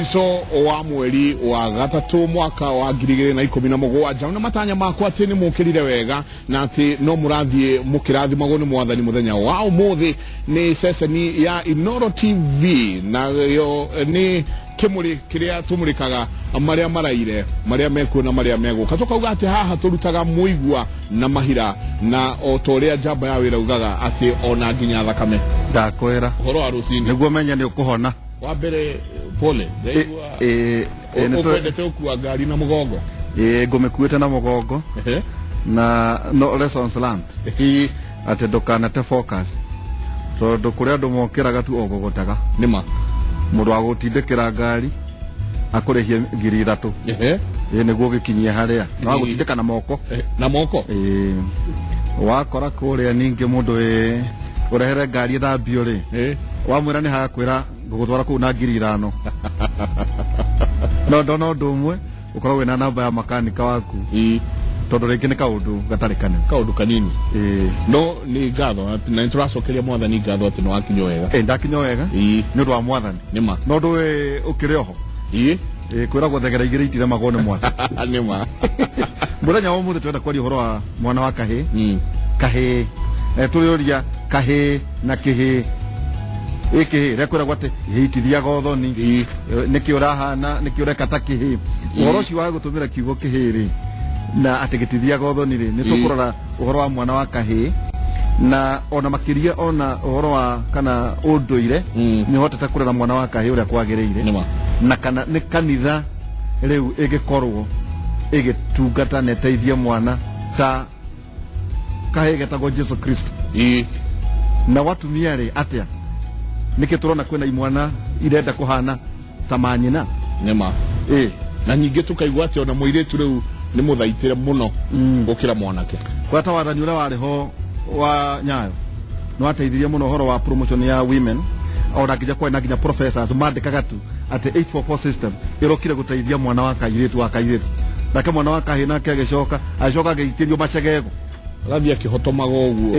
mwiso wa mweri wa gatatu mwaka wa 2017 na matanya makwa ati ni mukirire wega na ati no murathie mukirathi magoni mwathani muthenya wa umuthi ni seseni ya Inoro TV na yo ni kimuri kiria tumurikaga maria maraire maria meku na maria mego katoka ugate haha turutaga muigwa na mahira na otoria jamba ya wira ugaga ati ona nginya thakame ndakwera horo arusini niguo menya ni ukuhona wa mbere pole ukwendete ukua ngari na mugongo ngumekuite na mugongo na no lessons learned ati ndukanate focus so ndukuria andu mokiraga tu ogogotaga nima mundu wa gutindikira ngari akurehie 3,000 niguo gikinyie haria no gutindika na moko wakora kuria ningi mundu urehere ngari thambio ri wamwira ni hakwira ngugutwara ku na 5,000 no ndono ndumwe ukorwo wina namba ya makanika waku tondu ringi ni kaundu gatarikane kaundu kanini no ni ngatho na inturacokeria mwathani ngatho ati no wakinyo wega ndakinyo wega ni undu wa mwathani nima no ndu ukiri oho kwira guthegera igiri itire magone mwathani nima muthenya wa umuthi twenda kwaria uhoro wa mwana wa kahi turiuria kahi na kihi iki rekwira gwate hitithia gothoni niki urahana niki ureka takihi uhoro ucio wa gutumira kiugo kihiri na atigitithia gothoni ri nitukurora uhoro wa mwana wa kahi na ona makiria ona uhoro wa kana unduire ni hotete kurera mwana wa kahi uria kwagiriire na kana ni kanitha riu igikorwo igitungata neteithia mwana ta kahi getagwo Jesu Kristo na watumia ri atia niki turona kwena imwana irenda kuhana tamanyina nema na nyingi tukaigwa ati ona muiretu riu ni muthaitire muno gukira mwanake kwa tawathani ura wariho wa Nyayo no ateithirie muno horo wa promotion ya women ona kija kwa naginya professors mandikaga tu ati 844 system irokire guteithia mwana wa kairetu na kama mwana wa kahina kegecoka acoka geitirio macegego rabia kihotomaga uguo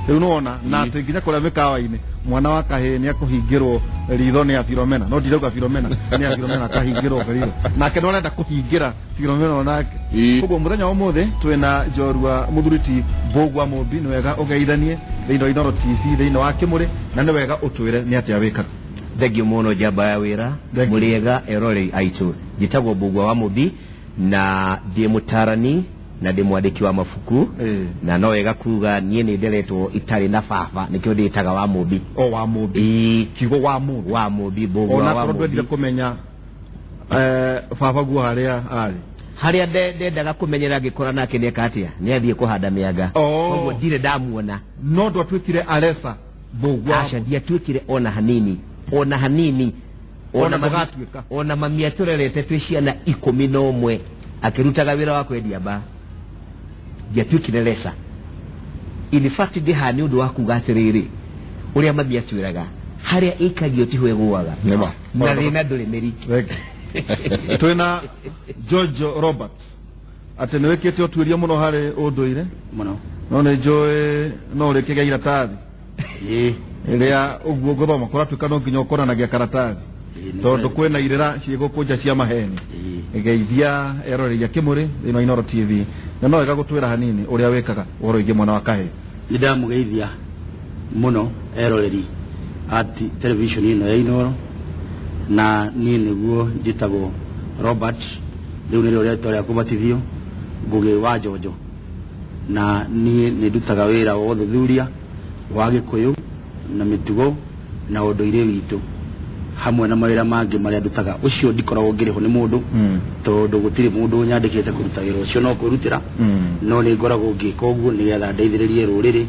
riu nona na ati nginya kuria mikawa-ini mwana wa kahi ni akuhingirwo ritho ni Philomena no ndirauga Philomena ni Philomena kahingirwo ritho nake no renda kuhingira Philomena onake kugo muthenya wa umuthi twina njorua muthuriti Mbugua Mumbi ni wega ugeithanie thiini wa Inoro TV thiini wa kimuri na ni wega utwire ni atia wika thegio muno jamba ya wira muriega erore aitu jitagwo Mbugua wa Mumbi na ndi mutarani na ndi mwandiki wa mafuku na no wega kuga nie ni nderetwo itari na baba nikio nditaga wa Mumbi wa Mumbi kigo wa Mumbi Mbugua wa Mumbi ona ndwendire kumenya baba guo haria ndendaga kumenyera ngikora nake ni katia ni athie kuhanda mianga koguo ndire ndamuona no ndo twikire Alesa Mbugua acha ndia twikire ona hanini ona mamia turerete twiciana 11 akirutaga wira wa kwendia ba jatwikire Lesa in fact ndi hani undu wa kuga atiriri uria mamia twiraga haria ikagio tihwe guaga na rina nduri meriki twina George Robert ati niwekete otwiria muno hari unduire muno no ne joe no rekega iratathi iria uguo guthoma kuratwika no nginya ukoranagia karatathi tondu kwina irira ciigukunja cia maheni igeithia eroreria kimuri ino Inoro TV na no wega gutwira hanini uria wekaga uhoro ingi mwana wa kahi idamugeithia muno eroreri ati television ino ya Inoro na nie niguo njitagwo Robert riu ni ria toria kubatithio Ngugi wa Jojo na nie ndutaga wira wa uthuthuria wa Gikuyu na mitugo na unduire witu hamwe na mawira mangi maria ndutaga ucio ndikoragwo ngiriho ni mundu tondu gutiri mundu nyandikite kuruta wira ucio no kurutira no ni ngoragwo ngika uguo ni getha ndeithiririe ruriri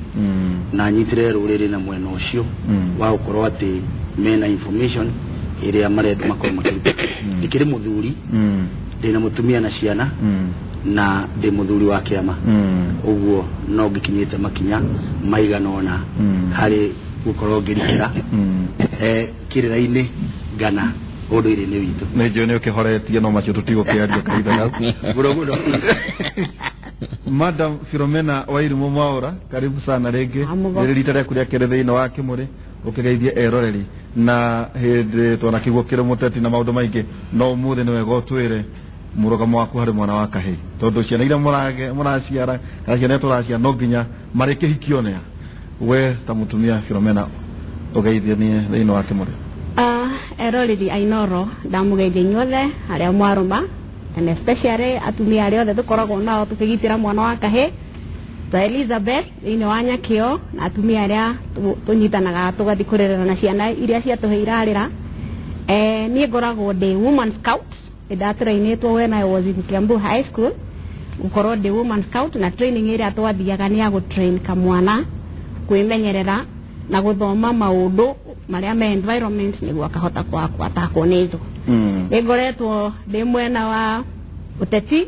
na nyitire ruriri na mwena ucio wa ukorwo ati mena information iria marenda makorwo makiruta ndikiri muthuri ndina mutumia na ciana na ndi muthuri wa kiama uguo no ngikinyite makinya maiganona hari gukorwo ngirikira kirira-ini gana undu-ini witu ni njo ni ukihoretie no macio tutigo kiaria kaitha gudo Madam Philomena Wairimu Mwaura, karibu sana rege. Nililita rya kuria kerethe-ini wa Kimuri ukigeithia eroreri na hindi twana kigukire muteti na maundu maingi no umuthi ni wega utwire murugamo waku hari mwana wa kahii tondu ciana ira muraciara kana ciana turacia no nginya marike hikionea we ta mutumia Philomena ugeithia ni thiini wa Kimuri. Eroreri Ainoro ndamugeithia inyuothe aria mwaruma and especially atumia aria othe tukoragwo nao tukigitira mwana wa kahii ta Elizabeth ine wa Nyakio na atumia aria tunyitanaga tugathi kurerera na ciana iria cia tuheirarira ni ngoragwo ndi woman scout ndatrainitwo when I was in Kiambu High School ngorwo ndi woman scout na training iria twathiaga ni ya gutrain kamwana kwimenyerera na guthoma maundu maria me environment niguo akahota atakwo nizo ngoretwo ndi mwena wa uteti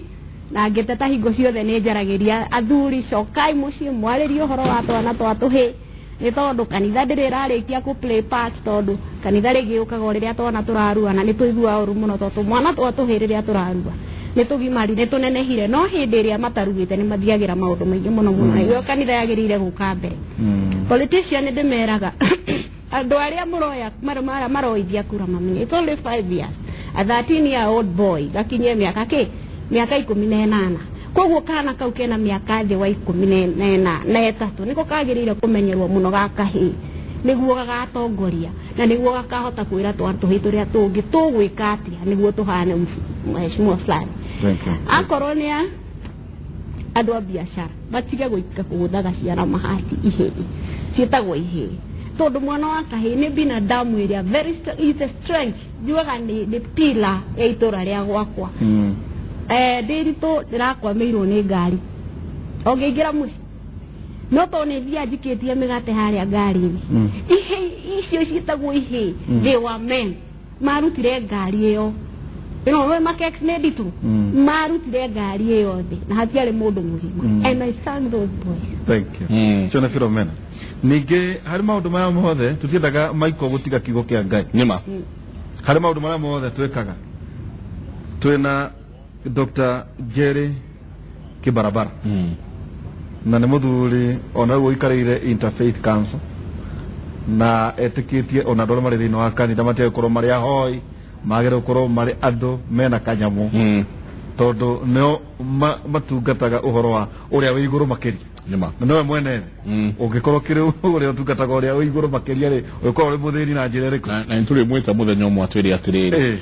na ngiteta hingo ciothe ni njaragiria athuri cokai mucii mwaririe uhoro wa twana twatuhi ni tondu kanitha ndirarikia ku play part tondu kanitha ringi ukaga riria twana turarua na ni tuigua uru muno tondu mwana twatuhi riria turarua ni tugimari ni tunenehire no hindi iria matarugite ni mathiagira maundu maingi muno muno iyo kanitha yagirire guka mbere politician ndimeraga andu aria muroya maroithia kura mamenye it's only 5 years a 13-year-old boy gakinye miaka 18 koguo kana kau kena miaka thi wa 13 niko kagirire kumenyerwo muno gakahi niguo gagatongoria na niguo gakahota kwira twantu hituria tungi tugwika atia niguo tuhane mheshimiwa fulani akoronia andu a biashara batige gwika kuguthaga ciana mahati ihe cietagwo ihe tondu mwana wa kahii ni binadamu iria very is a strength juaga ni pila ya itura ria gwakwa ndirito ndirakwamiirwo ni ngari ongeingĩra muci no to ni thia njikitie migate haria ngari-ini ihe icio cietagwo ihe they were men marutire ngari iyo we makex ne ditu marutire ngari iyo thi na hatiari mundu muhima and I sang those boys. Thank you. Chona Philomena ninge hari maundu maya mothe tutiendaga maiko gutiga kigo kia Ngai nima hari maundu maya mothe twekaga twina Dr. Jerry Kibarabara na ni muthuri ona uo ikarire Interfaith Council na etikitie ona ndoro mari thini wa kanitha matie korwo mari ahoi magere korwo mari andu mena kanyamu tondu no matungataga uhoro wa uria wi iguru makiria nima no mwene ungikorwo kiri uria utungataga uria wi iguru makiria ri ukorwo ri muthiri na njira riku na nturi mwita muthenya umwe atwiri atiriri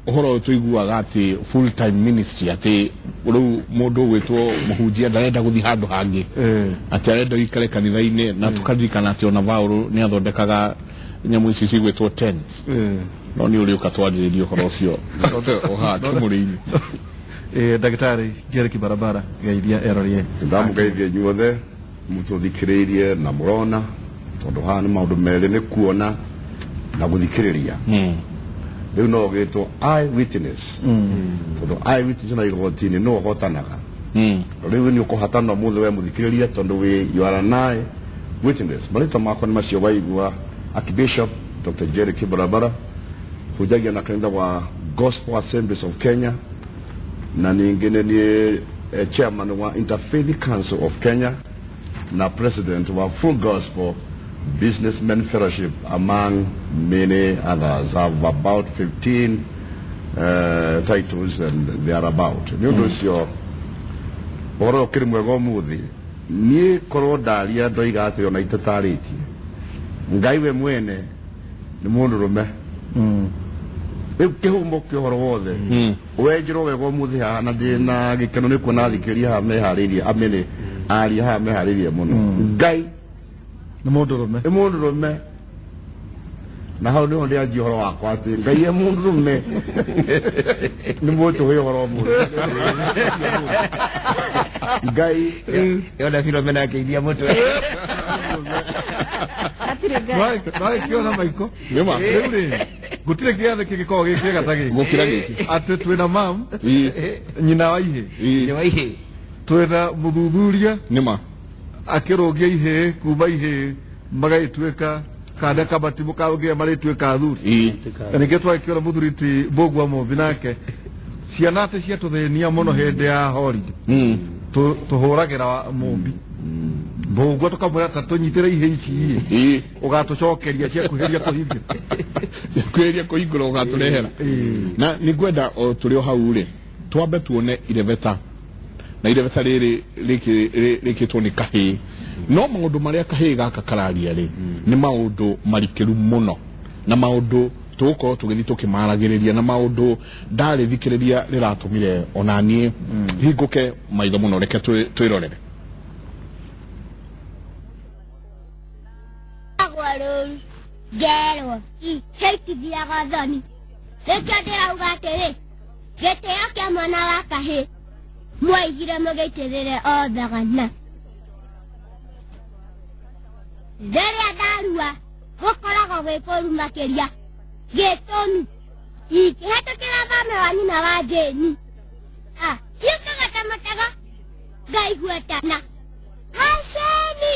uhoro tuiguaga ati full time ministry ati uru mundu witwo muhunjia ndarenda guthi handu hangi ati arenda ikare kanitha-ini na tukaririkana ati ona Paul ni athondekaga nyamu ici cigwitwo tent no ni uri ukatwariririo uhoro ucio oha Kimuri-ini Daktari Jerry Kibarabara geithia erorie ndamugeithia nyuothe mututhikiririe na murona tondu hana maundu meri ni kuona na guthikiriria riu no gitwo eye witness tondu eye witness na igotini no hotanaga riu ni ukuhatana muthe we muthikiriria tondu we you are an eye witness marita makwa ni macio waigua Archbishop Dr. Jerry Kibarabara hujagia na kanitha wa Gospel Assemblies of Kenya na ningine ni chairman wa Interfaith Council of Kenya na president wa Full Gospel Businessmen Fellowship among many others. I have about 15 titles and they are about. You know sio oro kirimwego muthi ni korwo ndaria ndoiga ati ona itatariti Ngai we mwene ni mundu rume kihumo kihoro wothe wenjiro wego muthi ha na ndina gikeno ni kuona thikiria ha mehariria amene ari ha mehariria muno Ngai ni mundu rume na hau ni onde aji horo wakwa ati Ngai e mundu rume ni mutu he horo mundu Ngai yona Philomena akeidia mutu Vai kiona maiko nima gutire kiathe kigiko gikega tagi gukira giki ati twina mam nyina wa ihe twina muthuthuria nima akirogia ihe kuba ihe magaitweka kada kabati mukaogia maritweka athuri ninge twakiona muthuriti bogwa mo binake ciana te cia tuthenia muno hindi ya holiday tuhuragira mumbi mbugo tukamwira ta tunyitire ihe ici ugatucokeria cia kuhiria kuhingia kuhiria kuhingura ugaturehera na ni gwenda turi o hau ri twambe tuone ireveta na ireveta riri rikitwo ni kahii no maundu maria kahii gaka kararia ri ni maundu marikiru muno na maundu tuko tugithi tukimaragiriria na maundu ndari thikiriria riratumire onanie hinguke maitho muno reke twirorere agwaru gero heti dia gathani reke ndirauga atiri gitio kia mwana wa kahii mwaigire mugaitirire othagana riria ndarua gukoragwo gwi kuru makiria gitonu ikihetukira thame wa nyina wa Jeni ciukagatamataga ngaiguetana Haceni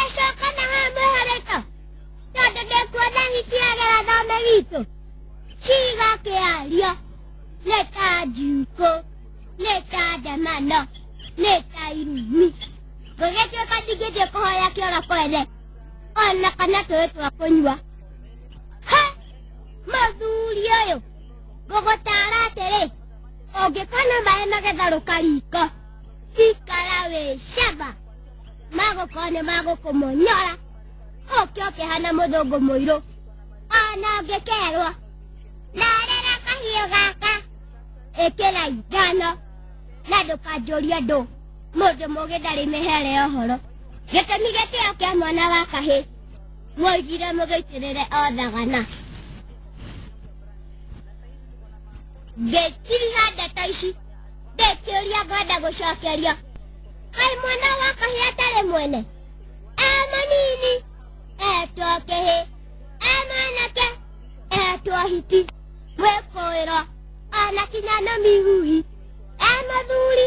ecoka na hamweharĩto tondũ ndĩkuona hiciagera thame witũ ciga kĩario nĩ ta njukũ nĩ ta ndemano nĩ ta irumi gũgĩtuĩka ndingĩthiĩ kũhoya kĩora kwene ona kana tũĩ twa kũnyua Muthuri ũyũ ngũgũtara atĩrĩ ũngĩkona maĩ magetharũka riko ikara wĩ caba magũkorwo nĩ magũkũmũnyora ũke ũkĩhana mũthũngũ mũirũ ona ũngĩkerwo narĩra kahiũ gaka ĩkĩra ithano na ndũkanjũrie andũ mũndũ mũgĩ ndarĩ mĩhere ũhoro gĩtũmi gĩtĩo kĩa mwana wa kahĩĩ mwoigire mũgĩitĩrĩre othagana ngĩkiriha ndeto ici ndĩkĩũria ngwenda gũcokerio kaĩ mwana wa kahĩĩ atarĩ mwene mũnini etwo kĩhĩ mwanake etwo hiti mwĩkũĩro ona kinya no mihuhi mũthuri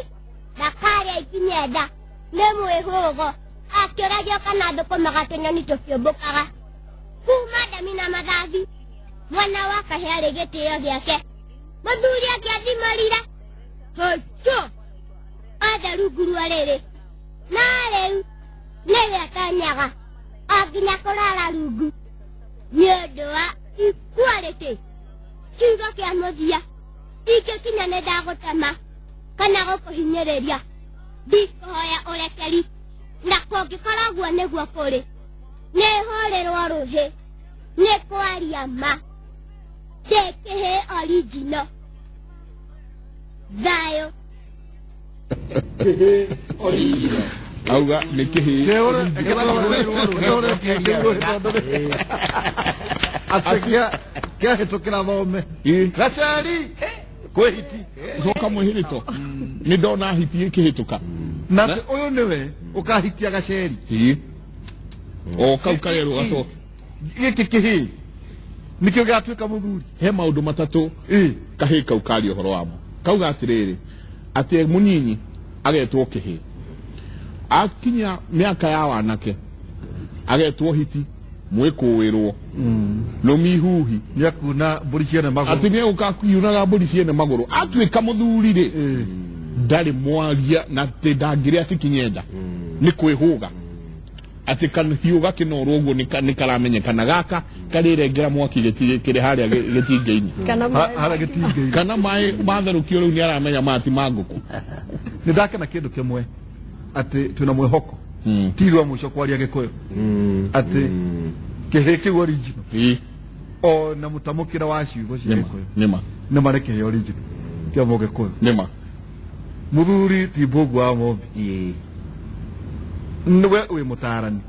na karĩa ikinyenda nĩ mwĩhũgo akĩũragio kana ndũkũmaga tũnyoni tũkĩũmbũkaga kuma ndemi na mathathi mwana wa kahĩĩ arĩ gĩtĩo gĩake Muthuri akĩathimorire hũtũ othe rungu rwa rĩrĩ na rĩu nĩgĩatanyaga onginya kũrara rungu nĩ ũndũ wa equality kiugo kĩa mũthia ingĩkinya nĩ ndagũtema kana gũkũhinyĩrĩria ndikũhoya ũrekeri na kũngĩkorwo guo nĩguo kũrĩ nĩ hũrĩrwo rũhĩ nĩ kwaria ma Kĩhĩ original Thayo original auga nĩ kĩhĩ kĩahĩtũkĩra thome gacari kwĩhiti coka mwĩhĩrĩto nĩ ndona hiti ĩkĩhĩtũka na ũyũ nĩwe ũkahitia gaceri o kau karerwo gacoka gĩkĩ kĩhĩ nikio gatuĩka mũthuri he maũndũ matatũ kahĩĩ kau karia ũhoro wamo kauga atĩrĩrĩ atĩ mũnyinyi agetwo kĩhĩ akinya mĩaka ya wanake agetwo hiti mwĩkũĩrwo rũmihuhi nĩakuna mbũri ciene magũrũ atĩ nĩegũka kiunaga mbũri ciene magũrũ atuĩka mũthuri rĩ ndarĩ mwaria na atĩ ndangĩrĩa cikinyenda nĩ kwĩhũga ati kan hiuga kinorwo uguo ni karamenyekana gaka karirengera mwaki gĩtirĩ harĩa gĩtingĩ-inĩ harĩa gĩtingĩ-inĩ kana maĩ matherũkio rĩu nĩ aramenya mati mangũkũ nĩ ndakena kĩndũ kĩmwe atĩ twĩna mwĩhoko tirwa mũico kwaria gĩkũyũ atĩ kĩhĩ kĩu original o na mũtamũkĩra wa ciugo cia gĩkũyũ nĩ marĩ kĩhĩ original kĩa mũgĩkũyũ nĩma mũthuri ti mbũgu wa ng'ombe nĩwe wĩ mũtarani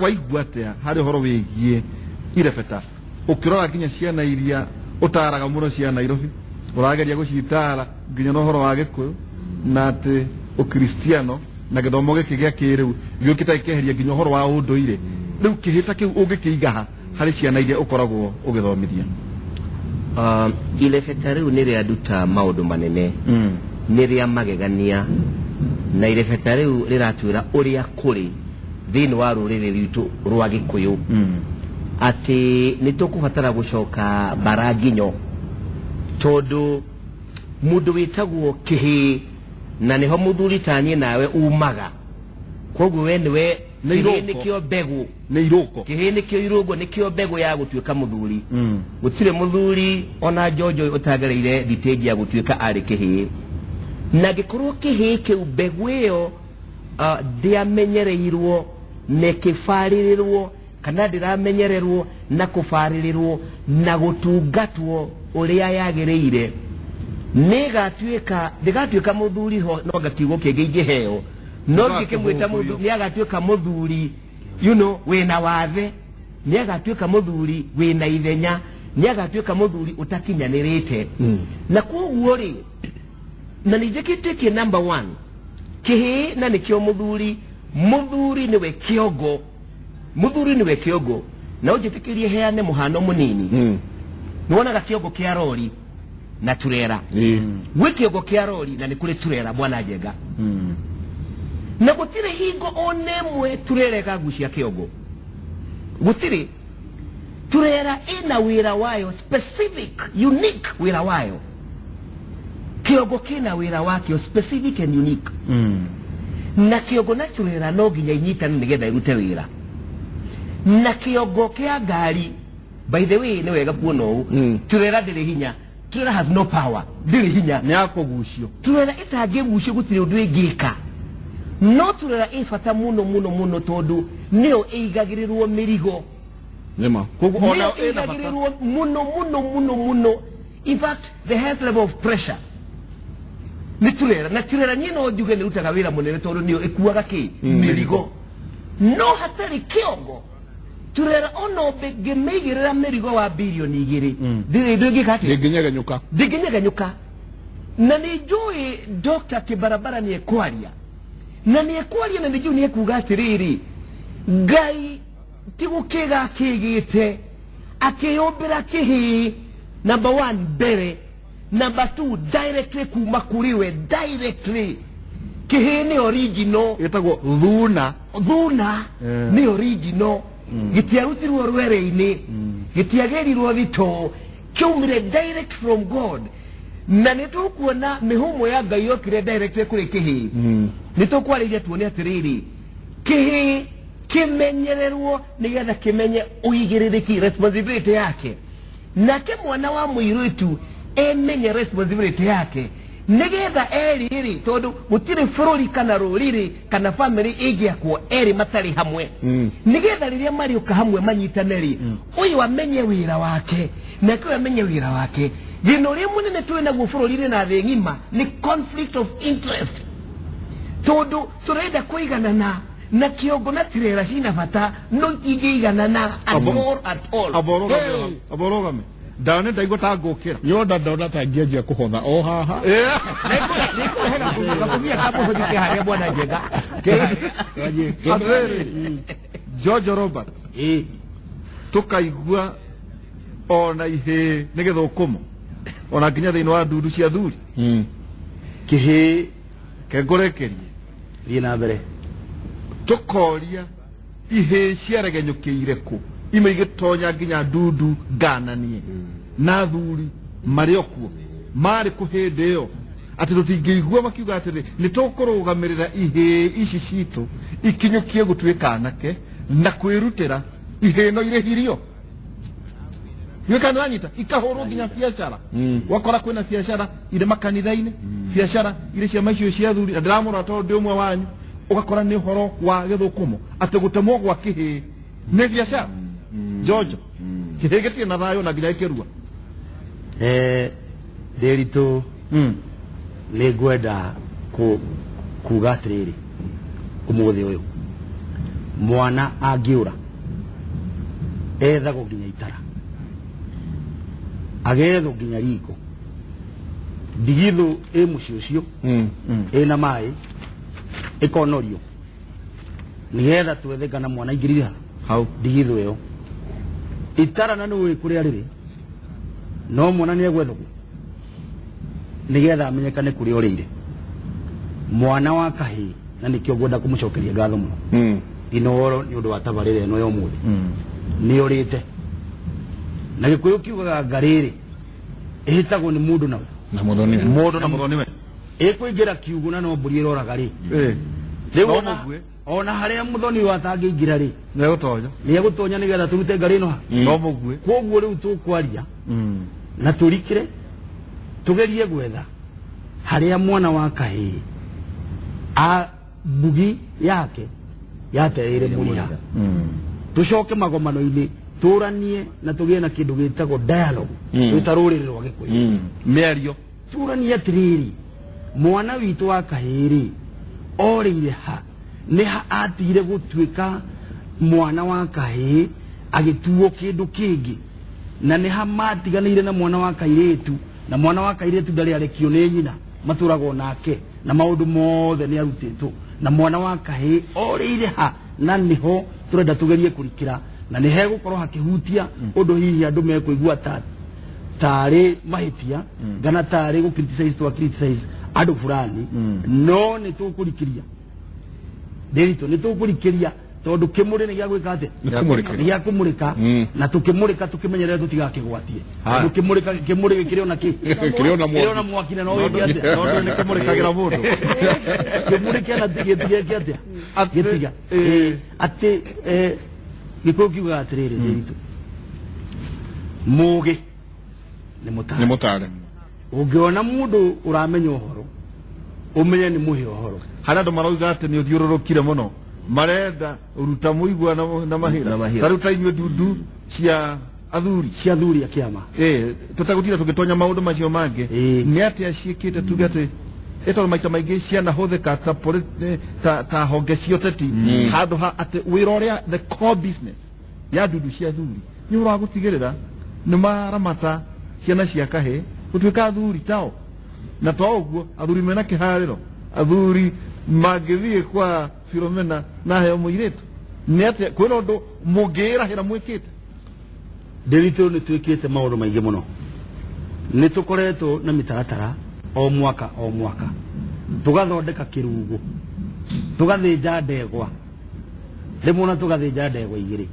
waigua atĩa harĩ ũhoro wĩgiĩ irebeta ũkĩrora nginya ciana iria ũtaraga mũno cia Nairobi ũrageria gũcitara nginya na ũhoro wa gĩkũyũ na atĩ ũkristiano na gĩthomo gĩkĩ gĩa kĩrĩu gĩũkĩte gĩkeheria nginya ũhoro wa ũndũire rĩu kĩhĩta kĩu ũngĩkĩigaha harĩ ciana iria ũkoragwo ũgĩthomithia irebeta rĩu nĩ rĩanduta maũndũ manene nĩ rĩa magegania na irebeta rĩu rĩratwĩra ũrĩa kũrĩ thĩinĩ wa rũrĩrĩ rwitũ rwa gĩkũyũ atĩ nĩ tũkũbatara gũcoka bara nginyo tondũ mundu witagwo kihi na niho muthuri tanie nawe umaga koguo we niwe nikio mbegu ni iroko kihi nikio irugo nikio mbegu ya gutuika muthuri gutire muthuri ona jojo utagereire thitegi ya gutuika ari kihi na gikorwo kihi ke mbegu iyo ndiamenyereirwo nekifaririrwo kana ndiramenyererwo na kufaririrwo na gutungatwo uria yagereire ndigatuika muthuri ho no gakiugo kingi heo no ngikimwita muthuri ni agatuika muthuri wina wathe ni agatuika muthuri wina ithenya ni agatuika muthuri utakinyanirite na koguo ri na nijekite number 1 kihi na nikio muthuri niwe kiogo muthuri niwe kiogo na ujitikirie heane muhano munini niwonaga kiogo kia rori na turera gwe kiogo kia rori na nikuri turera bwana Njenga na gutire hingo onemwe turere kagucia kiogo gutire turera ina wira wayo specific unique wira wayo kiogo kina wira wakio specific and unique na kiogo na turera no ginya inyitana nigetha irute wira na kiogo kia ngari by the way ni wega kuona uu turera ndiri hinya turera has no power ndiri hinya ni akugucio turera itangegucio gutire undu ingika no turera ifata muno tondu nio igagirirwo mirigo nema koguo ona igagirirwo muno in fact the highest level of pressure ni turera na turera ni no njuge ni rutaga wira munene tondu nio ikuaga ki mirigo no hatari kiongo turera ono begemeigirira mirigo wa bilioni 2 ndingiganyuka na nijui Dr. Kibarabara ni ekwaria na nijui ni ekuga atiriri Ngai tigukiga kigite akiyombera kihi number 1 mbere number 2 directly kuma kuriwe directly kihi ni original itagwo thuna ni original gitiarutirwo rwere-ini gitiagerirwo thito kiumire direct from God na nitukuona mihumo ya Ngai yokire direct kuri kihi nitukwariria tuone atiriri kihi kimenyererwo nigetha kimenye uigiririki responsibility yake nake mwana wa muiritu emenye responsibility yake nigetha eriri tondu gutire bururi kana ruriri kana family igiakwo eri matari hamwe nigetha riria mari uka hamwe manyitaneri uyu amenye wira wake na kwa amenye wira wake gino ri munene twina gwo bururi na thi ngima ni conflict of interest tondu turenda kuiganana na kiogo na tirera cina bata no ingiiganana at all aborogame ndane ndaigo tangukira yoda ndona tangianjia kuhotha o haha nikuhera kukumia kapo hodike haria bwana Njenga George Robert tukaigua ona ihe nigithukumo ona nginya thiini wa ndundu cia thuri kihi kengorekerie ri na mbere tukoria ihe ciaregenyukiire ku ime igitonya nginya ndundu ngananie na thuri mari okuo mari kuhinde yo ati tutingigua makiuga atiri nitukurugamirira ihe ici citu ikinyukie gutuika anake na kwirutira ihe no ire hirio yekana anyita ikahoro nginya biashara wakora kwina biashara ire makanitha-ini biashara ire cia maicio cia thuri ndiramura tondu umwe wanyu ugakora ni horo wa githukumo ati gutemwo gwa kihi ni biashara George kihegetie na thayo na nginya ikirua derito ni gwenda kuga atiriri umuthi uyu mwana angiura ethagwo nginya itara agethwo nginya riko ndigithu muciĩ ũcio ĩna maĩ ĩkonorio nigetha twethe kana mwana ingĩrira hau ndigithu ĩyo itara na nĩũĩ kũrĩa rĩrĩ no mwana nĩegwethwo nigetha amenyekane kũrĩa ũrĩire mwana wa kahĩĩ na nĩkĩo ngwenda kũmũcokeria ngatho mũno Inooro nĩ ũndũ wa tabarĩra ĩno ya ũmũthĩ nĩ ũrĩte na Gĩkũyũ kiugaga ngarĩrĩ ĩhĩtagwo nĩ mũndũ nawe na muthoni mundu na muthoni we ikuingira kiugo na no mburi iroraga ri riu ona haria muthoni watangiingira ri ne gutonya ni gutonya ni getha turute ngari no no mugue koguo riu tukwaria na turikire tugerie gwetha haria mwana wa kahii a bugi yake yateire muria tucoke magomano-ini turanie na tugie na kindu gitagwo dialogue tutarurire rwa gikuyu miario turanie atiriri mwana witu wa kahiri orire ha ni ha atire gutuika mwana wa kahii agituo kindu kingi na ni ha matiganire na mwana wa kairetu na mwana wa kairetu ndari arekio ni nyina maturago nake na maundu mothe ni arutitwo na mwana wa kahii orire ha na niho turenda tugerie kurikira na ni hegukorwo hakihutia undu hihi andu mekuigua tari mahitia gana tari gu criticize andu fulani no ni tukurikiria derito ni tukurikiria tondu kimuri ni gya gwika ate ni gya kumurika na tukimurika tukimenyerera tutigakigwatie tukimurika kimuri gikire na kire na mwaki na no wi ate no ni kimurikagira mundu kimurika na tigitige ate gitiga ate gikuyu kiuga atiriri derito muge ni mutare ungiona mundu uramenya uhoro umenye ni muhe uhoro hana ndo marauga ati ni uthiururukire muno marenda uruta muigwa na mahira taruta inywe dundu cia athuri ya kiama tutagutira tugitonya maundu macio mange ni ati aciikite tugate eto maita maingi ciana huthika ta honge cio teti handu ha ati wira uria the core business ya dundu cia athuri ni uragutigirira ni maramata ciana cia kahe gutuika athuri tao na to uguo athuri mena kihariro athuri magithie kwa Philomena na heo muiretu ni ati kwina undu mungira hira mwikite derito ni twikite maundu maingi muno ni tukoretwo na mitaratara o mwaka tugathondeka kirugo tugathinja ndegwa rimwe na tugathinja ndegwa igiri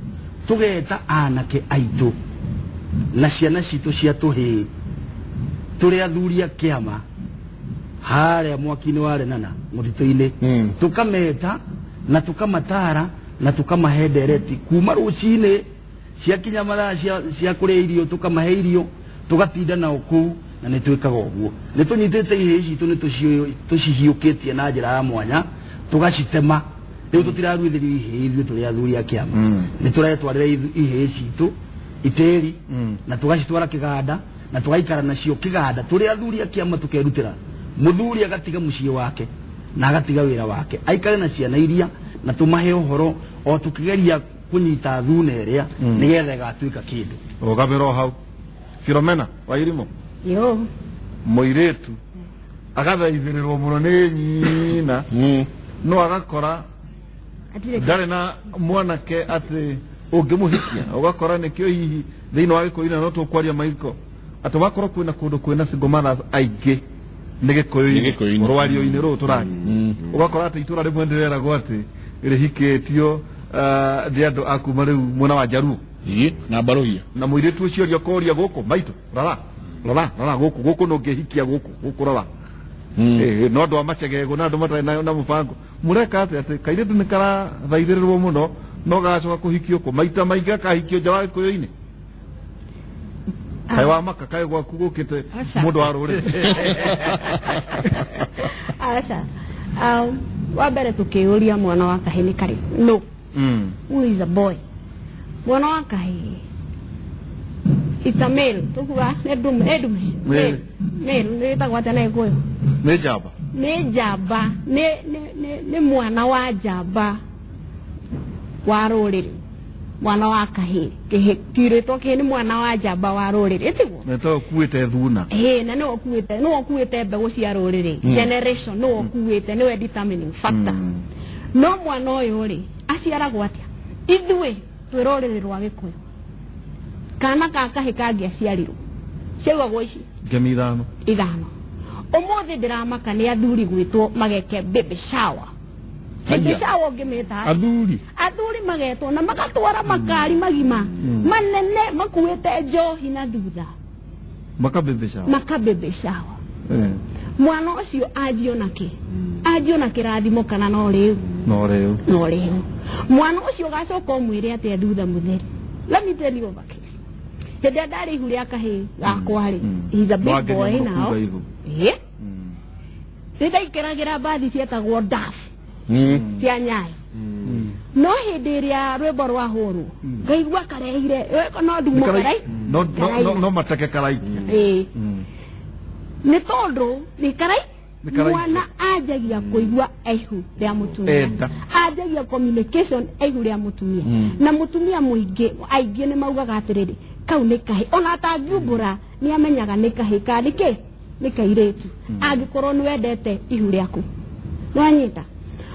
tugeta anake aitu na ciana citu cia tuhi turi athuri a kiama haria mwaki-ini wa renana mutito-ini tukameta na tukamatara na tukamahe ndereti kuma rucini cia kinya mathaa cia kuria irio tukamahe irio tugatinda nao kuu na ni twikaga uguo ni tunyitite ihe citu ni tucihiukitie na njira ya mwanya tugacitema riu tutiraruithirio ihe ithuĩ turi athuri a kiama ni turetwarira ihe citu iteri na tugacitwara kiganda na tugaikara nacio kiganda turi athuri a kiama tukerutira muthuri agatiga muciĩ wake na agatiga wira wake aikare na ciana iria na tumahe uhoro o tukigeria kunyita thuna iria nigetha igatuika kindu rugabiro hau Philomena wairimo yo muiretu agathaithirirwo muno ni nyina no agakora ndari na mwanake ati ungimuhikia ugakora nikio hihi thiini wa gikuyu no tukwaria maiko ati wakorwo kwina kundu kwina single mothers aingi ni gikuyu rwario-ini ru turari ugakora ati itura rimwe ndireragwo ati rihikitio ndi andu akuma riu mwena wa Jaruo na baruhia na muiretu ucio rio koria guku maitu rara guku no ngihikia guku rara no ndo amachegego na ndo matari na mubango mureka ati kairetu ni kara thaithirirwo muno no gacoka kuhikio ku maita maingi akahikio nja wa gikuyu-ini kai wa maka kai gwaku gukite mundu wa ruri acha wa mbere tukiuria mwana wa kahii ni kari no who is a boy mwana wa kahii it's a male tukuga male ni tagwata na iguyo ni jaba ni mwana wa jaba wa ruriri mwana wa kahii kiretwo ni mwana wa jaba wa ruriri itigo neto kuite thuna na no kuite mbegu cia ruriri generation no kuite no determining factor no mwana uyu ri aciaragwo atia ithuĩ twĩ rũrĩrĩ rwa gĩkũyũ kana ka kahĩ kangĩaciarirwo ciaugagwo ici ngemi ithano ũmũthĩ ndĩramaka nĩ athuri gwĩtwo mageke baby shower baby shower ũngĩmĩta athuri magetwo na magatwara makari magima manene makuĩte njohi na thutha maka baby shower mwana ucio ajiona kirathimo kana no riu mwana ucio gacoka mwire ati thutha mutheri. Let me tell you over case. Hede ndari ihu ria kahi gakwa ri, he's a big boy now. Ndaikragira bathi cietagwo daf cia Nyai. No hĩndĩ ĩrĩa rwĩmbo rwa hũrwo ngaigua karehire no ndumo karai no mateke karai nĩ tondũ nĩ karai mwana ajagia kũigua ihu rĩa mũtumia, ajagia communication ihu rĩa mũtumia na mũtumia mũingĩ aingĩ nĩ maugaga atĩrĩrĩ kau nĩ kahĩ, ona atangiumbũra nĩ amenyaga nĩ kahĩ ka nĩkĩ nĩ kairĩtu angĩkorwo nĩ wendete ihu rĩaku. Nĩwanyita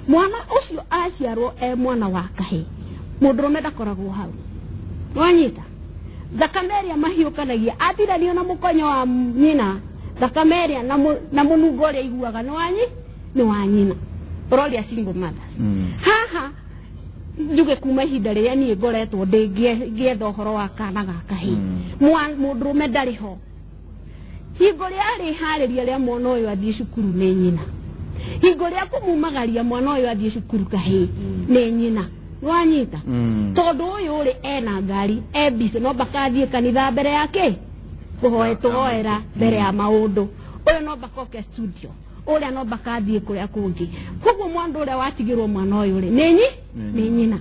mwana ucio aciarwo mwana wa kahĩ, mũndũrũme ndakoragwo hau. Nĩwanyita thakame ĩrĩa mahiũkanagia atirania na mũkonyo wa nyina, thakame ĩrĩa na mũnungo ũrĩa iguaga nĩ wa nyina. Ũroria single mothers. Haha njuge kuma ihinda rĩrĩa niĩ ngoretwo ngĩetha ũhoro wa kana ga kahĩ, mũndũrũme ndarĩ ho. Hingo rĩa rĩharĩria rĩa mwana ũyũ athiĩ cukuru nĩ nyina, hingo rĩa kũmumagaria mwana ũyũ athiĩ cukuru kahĩ nĩ nyina. Nĩwanyita tondũ ũyũ rĩ ena ngari busy, no bakathiĩ kanitha mbere yake kũhoera mbere ya maũndũ, ũyũ no bakoke studio, ũrĩa no bakathiĩ kũrĩa kũngĩ. Koguo mwana ũrĩa watigĩrwo mwana ũyũ rĩ nĩ nyina,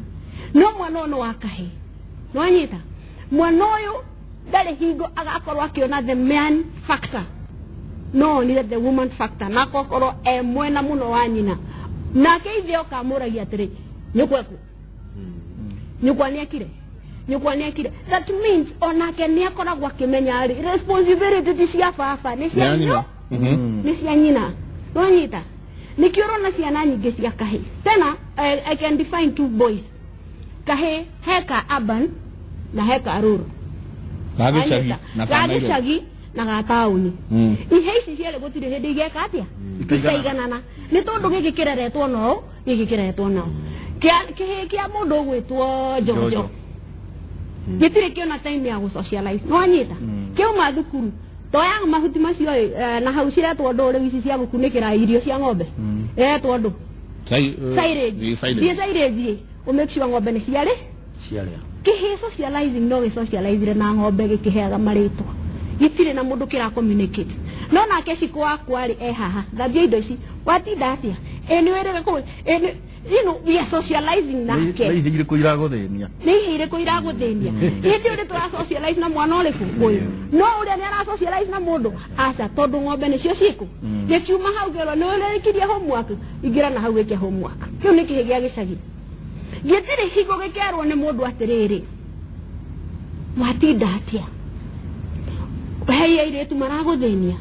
no mwana ũyũ wa kahĩ. Nĩwanyita mwana ũyũ ndarĩ hingo agakorwo akĩona the man factor, no only the woman factor, na kokorwo mwena muno wa nyina nake ithe okamũragia atĩrĩ nyũkweku nyũkwa nĩekire. That means onake nĩakoragwo akĩmenya responsibility cia baba nĩ cia nyina nĩ cia nyina. Nĩwanyita nĩkĩo ũrona ciana nyingĩ cia kahĩ. Tena I can define two boys, kahĩ heka urban na heka rural, gagĩcagi na gataũni. Ihe ici ciere gũtirĩ hĩndĩ igeka atĩa ikaiganana, nĩ tondũ gĩkĩ kĩreretwo no gĩkĩ kĩreretwo no kĩhĩ kĩa mũndũ ũgwĩtwo Jojo gĩtirĩ kĩona time ya gũsocialize. Nĩwanyita kĩuma thukuru toya mahuti macio na hau ciretwo ndũ rĩu ici cia gũkunĩkĩra irio cia ng'ombe retwo ndũ silage make sure ng'ombe nĩ ciarĩ kĩhĩ socializing no gĩsocialize na ng'ombe gĩkĩheaga marĩtwa gitire na mundu kira communicate no nake ciko wakwa ri haha thabia indo ici watinda atia ni were ko we are socializing nake ni hire ko iraguthenia hindi uri twa socialize na mwana uriku uyu no uri ni ara socialize na mundu aca tondu ng'ombe ni cio ciku gikiuma hau gero ni uri kirie homework igira na hau weke homework kiu ni kihigia gicagi gitire higo gekerwo ni mundu atiriri watinda atia hei airetu maraguthenia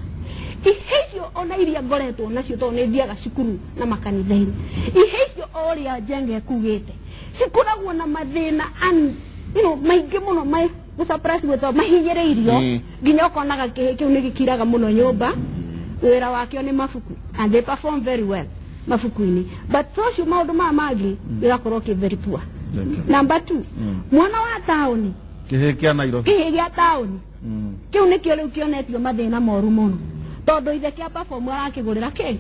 ihecio ona iria ngoretwo nacio to ne thiaga cukuru na makanitha-inĩ ihecio oria Njenge kugite cikoragwo na mathina maingĩ mũno mai gũsurprise gwĩtwo mahinyĩrĩirio nginya ũkonaga kĩhĩ kĩu nĩ gĩkiraga mũno nyũmba wĩra wakĩo nĩ mabuku and they perform very well mabuku-inĩ but social maũndũ maya mangĩ gĩgakorwo kĩ very poor. Number 2 mwana wa taũni kĩhĩ kĩa Nairobi kĩhĩ gĩa taũni kiu ni kio riu kionetio mathina moru muno tondu ithe kia perform arakigurira ki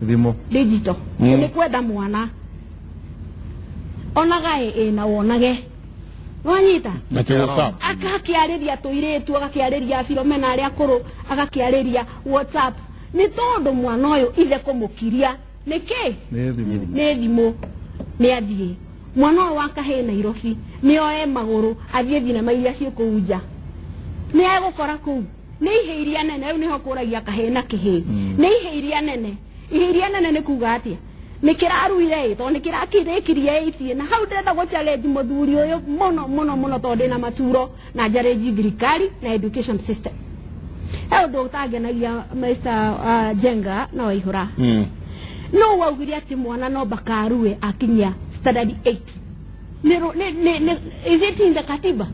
thimo digital ni kwenda mwana onaga na wonage wanyita akakiariria tuiretu agakiariria Philomena aria kuru agakiariria WhatsApp ni tondu mwana uyu ithe kumukiria niki ni thimo ni athie mwana wa kahĩ Nairobi ni oe maguru athie thinema iria ciukuja ni agukora ku ni iheiria nene riu niho kuragia kahĩ na kĩhĩ ni iheiria nene ni kuga atia ni kiraruire to ni kirakirikirie itie na hau ndenda go challenge muthuri uyu muno tondu na maturo na jareji thirikari na education system ndo utagenagia Mr. Jenga na Waihura no waugiria ati mwana no bakarue akinya standard 8 is it in the katiba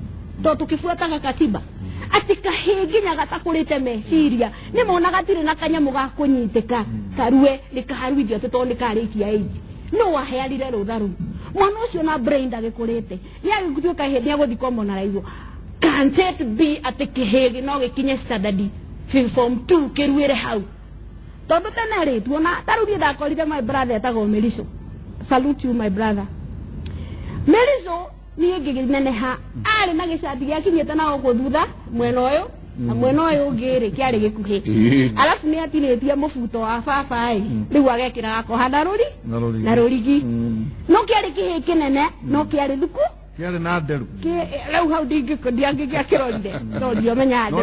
to tukifuata katiba ati kahĩ nginya gatakurite meciria ni mona gatire na kanyamu ga kunyiteka karue nikaharuithio tondu nikarikia age no wahearire rutharu mwana ucio na brain ndagikurite ni agituika hindi aguthi commonalize can't it be ati kĩhĩ no gikinye standard form 2 kiruire hau tondu tene ri tuona taruri ndakorire my brother etago Melisho. Salute you my brother. Melisho ni ngigineneha ari na gicati giakinyete na guthutha mwena uyu na mwena uyu ngiri kiari gikuhi alafu ni atinitie mubuto wa baba riu agekira akohanda ruri na rurigi no kiari kihi kinene no kiari thuku kiari na nderu riu hau ndingikia kironde ndio menya no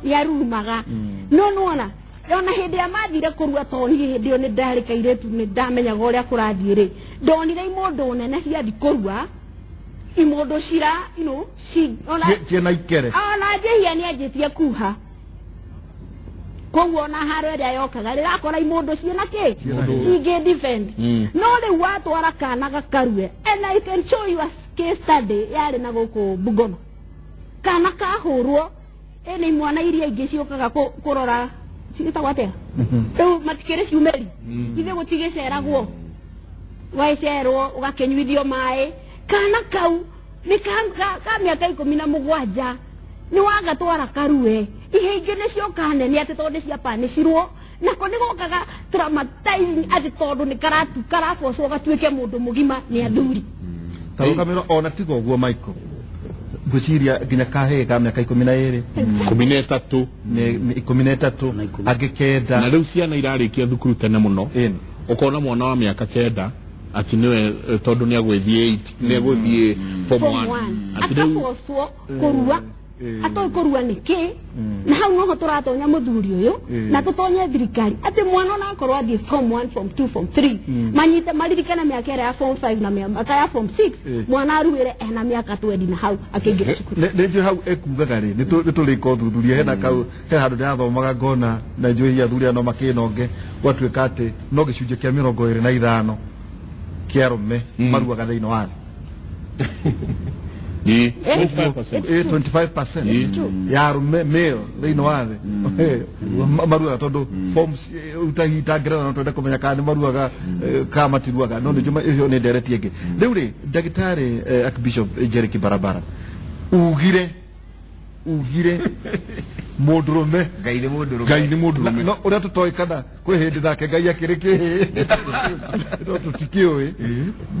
nyarumaga no nuona ona hindi ya mathire kurua toni hindi yo ni ndarikaire tu ni ndamenyaga uria kurathire ndonire imundu nene ciathi kurua imondo shira ona kiena ikere ona jehia ni ajetie kuha koguo na haro ria yokaga rirakora imondo ciena ki inge defend no ri watu arakana gakarue and I can show you a case study yari na guku Bugono kana kahurwo ene mwana iria ingi ciokaga kurora cita gwate riu matikire ciumeri ithe gutigeceragwo waicerwo ugakenyuithio mai kana kau ni ka miaka 17 ni wagatwara karue ihingi nicio kanene ati tondu cia panicirwo nako nigokaga traumatizing ati tondu ni karabocwo gatuike mundu mugima ni athuri tarukamiro ona tigo guo Michael guciria nginya kahe ka miaka 12 13 agikenda na riu ciana irarikia thukuru tene muno ukona mwana wa miaka 9 ati niwe tondu ni agwithie 8 ni agwithie form 1 atapocwo kurua atoy kurua niki na hau no turatonya muthuri uyu na tutonye thirikari ati mwana na korwo athie form 1 form 2 form 3 manyite maririkana miaka ya form 5 na miaka ya form 6 mwana aruire ena miaka 20 na hau akingira cukuru ndio hau ekugaga ri nituriko thuthuria hena kau he handu ndathomaga ngona na njui athuri ano makinonge gwatuika ati no gicunje kia 25 kiarume maruaga thiini wa 25% ya rume male thiini wa maruaga tondu forms utahitagira no twende kumenya kana maruaga ka matiruaga no njuma iyo ni ndereti ingi riu ri ndagitari Archbishop Jerry Barabara ugire mundurume ngai ni mundurume no uria tutoikana kwi hindi thake ngai akiriki no tutikiwe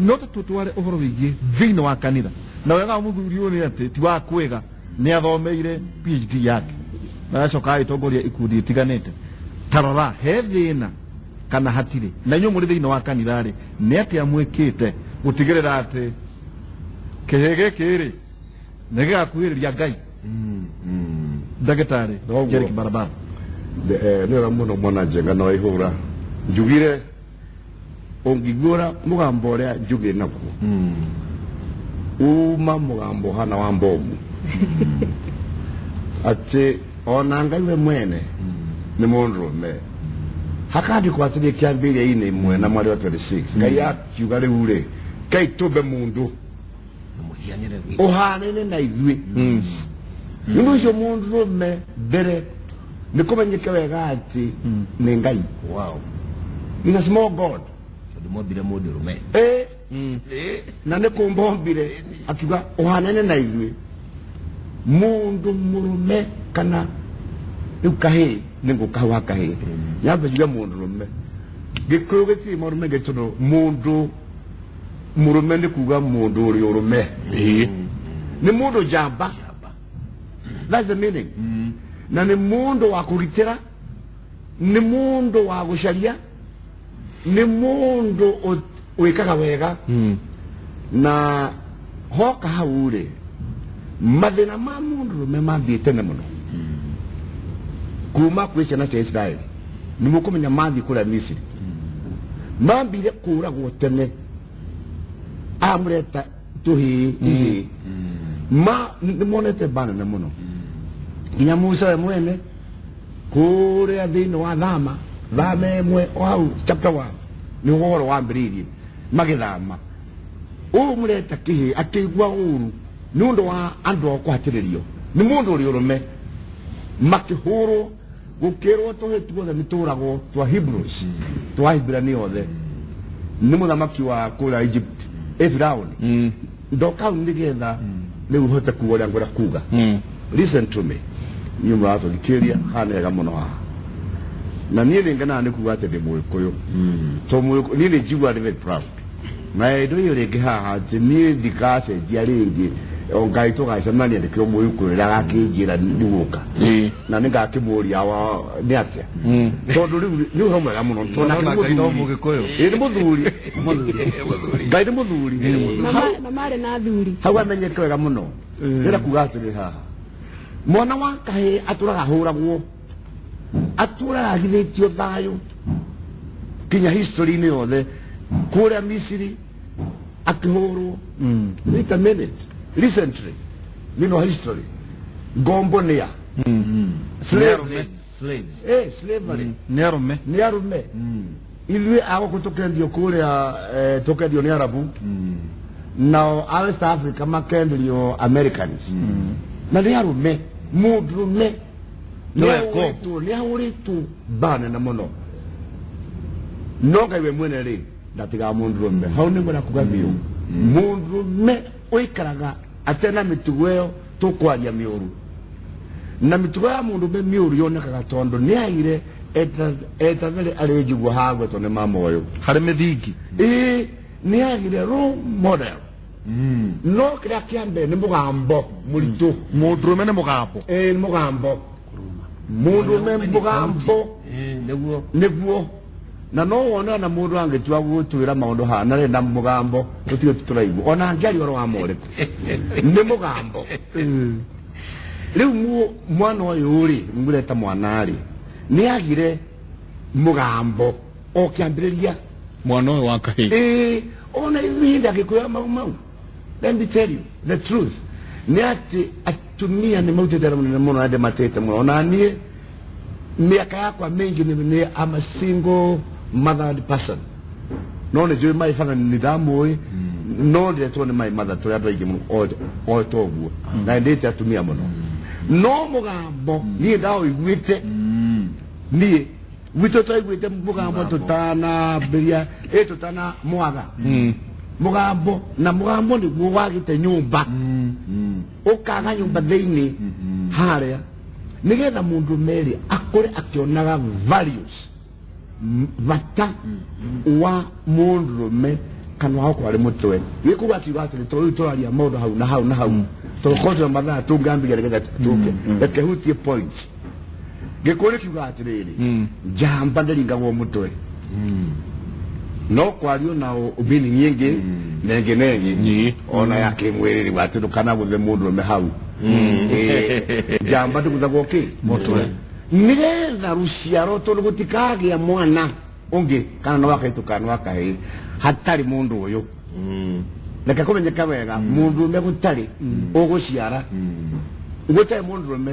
no tutware uhoro wigie thiini wa kanitha na wega muthuri uyu ni ati ti wa kwega ni athomeire PhD yake na acoka aitongoria ikundi itiganite tarora he thina kana hatire na nyu muri thiini wa kanitha ri ni ati amwikite gutigirira ati kihege kiri nega kuiriria ngai ndagitari Jerry Barabara nira muno mwana njenga no ihura njugire ongigura mugambo ria njugi nakuo uma mugambo hana wa mbomu ati ona ngai we mwene ni mundurume hakandi kwatire kiambiria ine imwe na mwari wa 26 ngai akiuga riu ri kai tumbe mundu uhanene na ithui nundu ucio mundurume mbere ni kumenyeke wega ati ni ngai in a small god mombire mundurume na ni kumbombire akiuga uhanene na ithui mundu murume kana riu kahi ni ngukawa kahi yambe juga mundurume gikuyu giti murume gituno mundu murume ni kuga mundu uri urume ni mundu jamba that's the meaning na ni mundu wa kuritira ni mundu wa gusharia ni mundu wikaga wega na hoka haure mathina ma mundu me mathiite ne muno kuma kwi ciana cia Israeli ni mukumenya mathi kura Misiri mambire kuragwo tene amreta tuhi ma nimonete bana na muno nginya Musa mwene kuria thiini wa thama emwe au chapter 1 ni uhoro wa mbiririe magithama umureta kihi akigwa uru nundu wa andu okwatiririo ni mundu uri urume makihuru gukirwo tuhetwo na mituragwo twa Hebrews twa Ibrani othe ni muthamaki wa kura Egypt Firaun ndoka ndigetha ni uhote kuoria ngora kuga listen to me nyumba ato likiria hanega muno ha na niĩ nĩ ngana nĩ kuga atĩ ndĩ Mũgĩkũyũ to niĩ nĩ njiguaga very proud na indo iyo rĩngĩ haha atĩ niĩ ndikacenjia rĩngĩ o Ngai tũgacemania ndĩkĩrwo Mũgĩkũyũ rĩrĩa agakĩnjĩra nĩgũka na nĩ ngakĩmũũria nĩ atĩa tondũ rĩu nĩ ũhoro mwega mũno tondũ nĩ Mũgĩkũyũ nĩ mũthuri Ngai nĩ mũthuri na marĩ na thuri hau amenyeke wega mũno rĩrĩa kuga atĩrĩ haha mwana wa kahĩĩ atũraga hũragwo atũraga agithĩtio thayũ kinya history-inĩ yothe kũrĩa Misiri akĩhũrwo wait a minute recently history ngombo nĩa slavery nĩ arũme ithuĩ agũkũ tũkendio kũrĩa tũkendio nĩ Arabu nao West Africa makenderio Americans na nĩ arũme mũndũrũme nĩ ahũrĩtwo mbana na mũno no Ngai we mwene rĩ ndatiga mũndũrũme hau nĩ mwena kuga biũ mũndũrũme ũikaraga atena mĩtugo ĩyo tũkwaria mĩũru na mĩtugo ya mũndũrũme mĩũru yonekaga tondũ nĩ aire etavele arĩ njiguo hagwetwo nĩ mama ũyũ harĩ mĩthingi nĩ agire role model no kĩrĩa kĩa mbere nĩ mũgambo mũritũ mũndũrũme nĩ mũgambo nĩ mũgambo mũndũrũme mũgambo nĩguo na no wona na mũndũ angĩtua gũtwĩra maũndũ haha na renda mũgambo tũtige tũraigua ona angĩaria ũhoro wa moreku nĩ mũgambo rĩu mwana ũyũ rĩ mũreta mwana rĩ nĩ agire mũgambo o kĩambĩrĩria mwana ũyũ wa kahĩĩ ona ihinda gĩkũya mau let me tell you the truth nĩ atĩ atumia nĩ mautĩte mũnene mũno na ndĩmatĩte mũno ona niĩ miaka yakwa mĩingĩ nĩ I'm a single mothered person no nĩ njũĩ maĩbanga nĩ ndamũĩ no ndĩretwo nĩ my mother tũrĩa andũ aingĩ mũno o toguo na ndĩte atumia mũno no mũgambo niĩ ndaũiguĩte niĩ gwitũ twaiguĩte mũgambo tũtanambĩria tũtana mwaga mũgambo na mũgambo nĩguo wagĩte nyũmba ũkaga nyũmba thĩinĩ harĩa nĩgetha mũndũ merĩ akũre akĩonaga values bata wa mũndũrũme kana wao kwarĩ mũtwe gĩkuga atiuga atĩrĩ tondũ tũraria maũndũ hau na hau na hau tũkotera mathaa tũngambia nĩgetha tũke rekehutie point gĩkũrĩ kiuga atĩrĩrĩ njamba ndĩringagwo mũtwe no kwario na ubini nyingĩ nengi ona ya kĩmwĩrĩ watũkana gũthe mũndũrũme hau njamba ndĩgũthagwo kĩ mũtwe nĩgetha rũciaro tondũ gũtikagĩa mwana ũngĩ kana no wakaitũka no wakahĩĩ hatarĩ mũndũ ũyũ reke kũmenyeka wega mũndũrũme gũtarĩ ũgũciara gũtarĩ mũndũrũme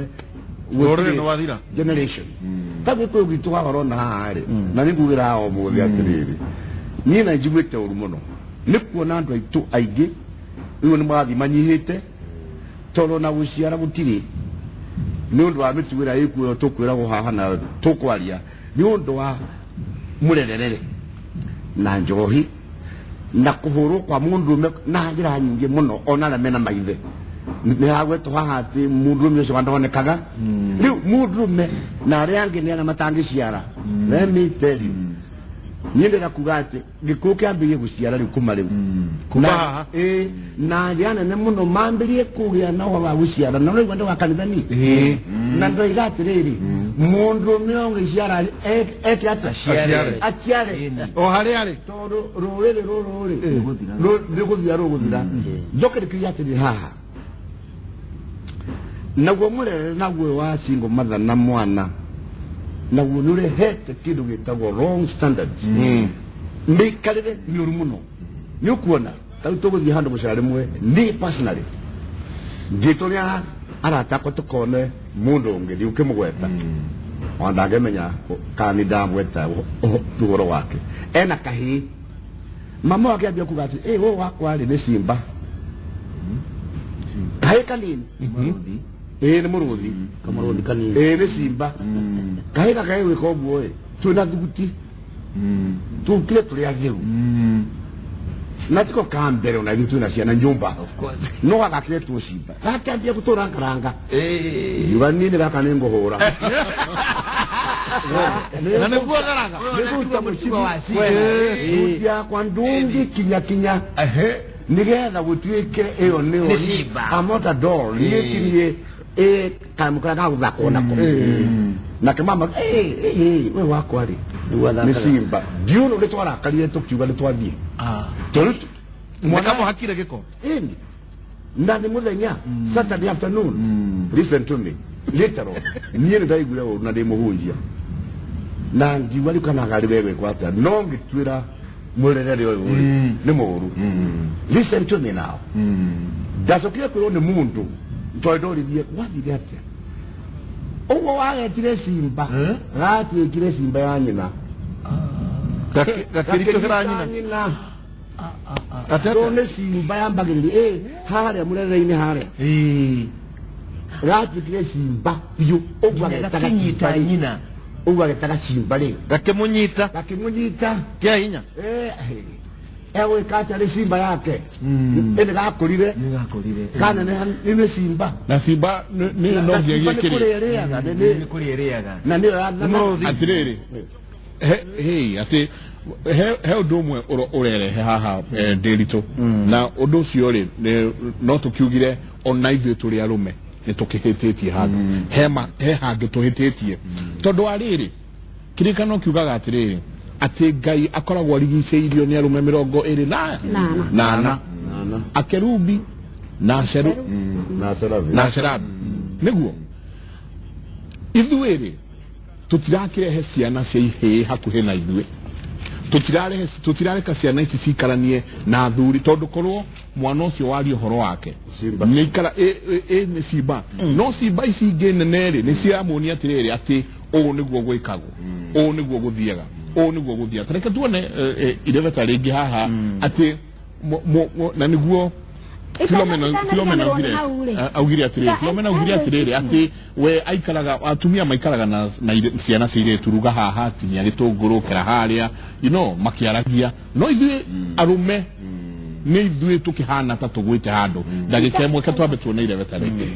rũrĩrĩ nĩ wathira generation taguo kwĩ gwitũ wahorona haha rĩ na nĩ ngugĩra o mũthĩ atĩrĩrĩ niĩ na njiguĩte ũru mũno nĩ kuona andũ aitũ aingĩ rĩu nĩ marathiĩ manyihĩte tondũ na gũciara gũtirĩ nĩ ũndũ wa mĩtugo ĩrĩa ĩkuo tũkwĩragwo haha na tũkwaria nĩ ũndũ wa mũrerere na njohi na kũhũrwo kwa mũndũrũme na njĩra nyingĩ mũno ona arĩa mena maithe nĩ hagwetwo haha atĩ mũndũrũme ũcio ndonekaga rĩu mũndũrũme na arĩa angĩ nĩ arĩa matangĩciara let me tell you niĩ ndĩra kuga atĩ gĩkũũ kĩambĩrĩrie gũciara rĩu kuma rĩu na njĩra nene mũno mambĩrie kũgĩa na ũhoro wa gũciara na rĩu andũ wa kanithani na ndoiga atĩrĩrĩ mũndũrũme ongĩciara eke atĩa aciare o harĩa arĩ tondũ rũrĩrĩ rũrũ rĩ rũgũthira njokerekeria atĩrĩ haha naguo mũrere naguo wa single mother na mwana naguo nĩ ũrehete kĩndũ gĩtagwo wrong standards mĩikarĩre mĩũru mũno nĩ ũkuona tarĩu tũgũthiĩ handũ gũcera rĩmwe niĩ personally ngĩtũrĩa arata akwa tũkone mũndũ ũngĩ thiĩ ũkĩmũgweta ona ndangĩmenya kana nĩ ndamweta ũhoro wake ena kahĩĩ mama wake ambia kuga atĩ ũyũ wakwa rĩ nĩ Simba kahĩĩ kanini nĩ mũrũthi kamũrũthi kanini nĩ Simba kahĩĩ gaka gwĩka ũguo twĩna thuguti tũkire tũrĩ agĩru na tiko ka mbere ona ithuĩ twĩna ciana nyũmba no gagakĩretwo Simba gakĩambia gũtũra ngaranga yuga niĩ nĩ gaka nĩ ngũhũra Na niguo garaga. Niguo msiba wa asili. Rusia kwa ndungi kinya. Nigetha gutuike iyo ni amota doll nikirie kamukara gathako nako na kemama we wako ari ni simba diuno litwara kaliye tukiuga litwathie torutu mwana mo hakire giko ndani muthenya Saturday afternoon listen to me literal niye ndaigura na ndimuhunjia na ngiwali kana gari wewe kwata no ngitwira murerere oyo ni muru listen to me now dasokia ko ni mundu ntoidorithie wathire atia ugo wagetire simba gatwikire simba ya nyina gakirikio kira nyina atero ne simba yambagirire hare murerere-ini hare gatwikire simba biu ugo gakanyita nyina ugo getaka simba ri gakimunyita kia hinya ewe kacha ni simba yake ene gakurire kana ni simba na simba ni no ngiyereaga ni kuriereaga na ni atiriri ati he udumwe urere haha ndirito na undu cio ri no tukiugire ona ithuĩ tũrĩ arũme nĩ tũkĩhĩtĩtie handũ he hangĩ tũhĩtĩtie tondũ arĩrĩ kĩrĩkanĩro kiugaga atĩrĩrĩ ati Ngai akoragwo arigicĩirio nĩ arũme 28 akerubi na serabi nĩguo ithuĩ tũtirakĩrehe ciana cia ihĩĩ hakuhĩ na ithuĩ tũtirareka ciana ici cikaranie na athuri tondũ korwo mwana ũcio wari ũhoro wake nĩ ikara nĩ simba no simba ici ingĩ nene rĩ nĩ ciramuonia atĩrĩrĩ atĩ ũũ nĩguo gwĩkagwo ũũ nĩguo gũthiaga ũũ nĩguo gũthiaga tareke tuone ireveta rĩngĩ haha atĩ na nĩguo Philomena augire atĩrĩrĩ atĩ we aikaraga atumia maikaraga na ciana cia airĩtu ruga haha tinia gĩtũngũrũ kĩra harĩa makiaragia no ithuĩ arũme nĩ ithuĩ tũkĩhana ta tũgwĩte handũ ndagĩka ĩmwe ke twambe tuone ireveta rĩngĩ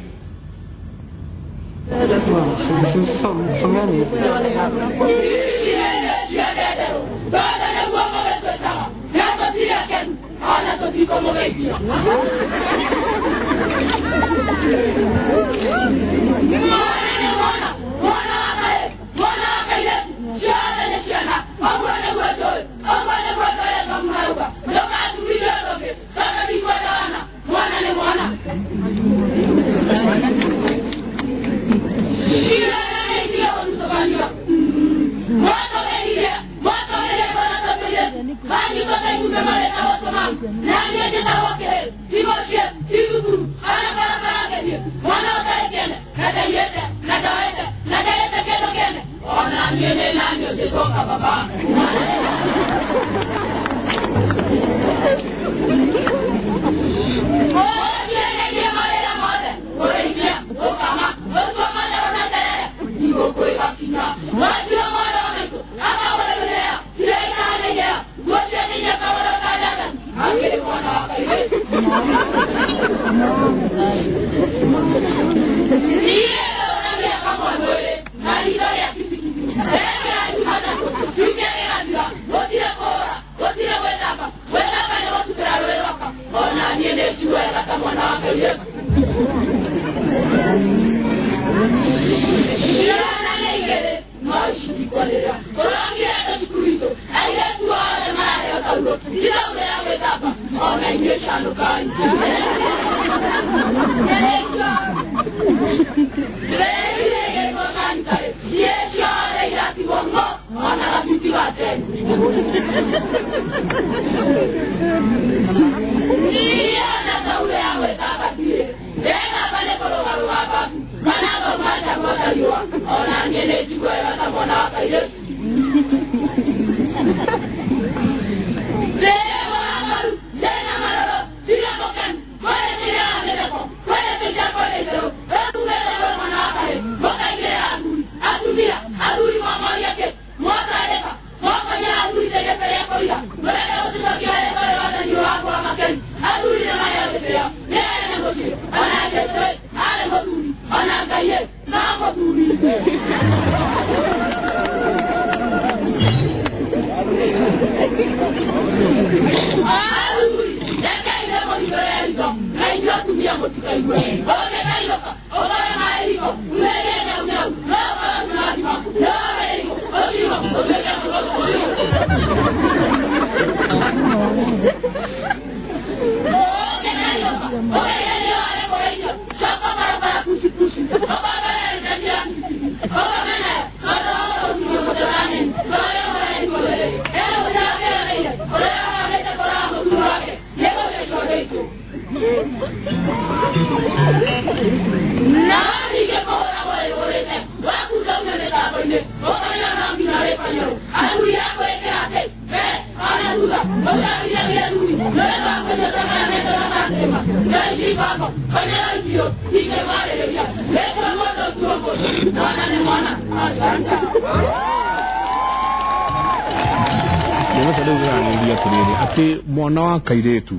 ati mwana wa kairetu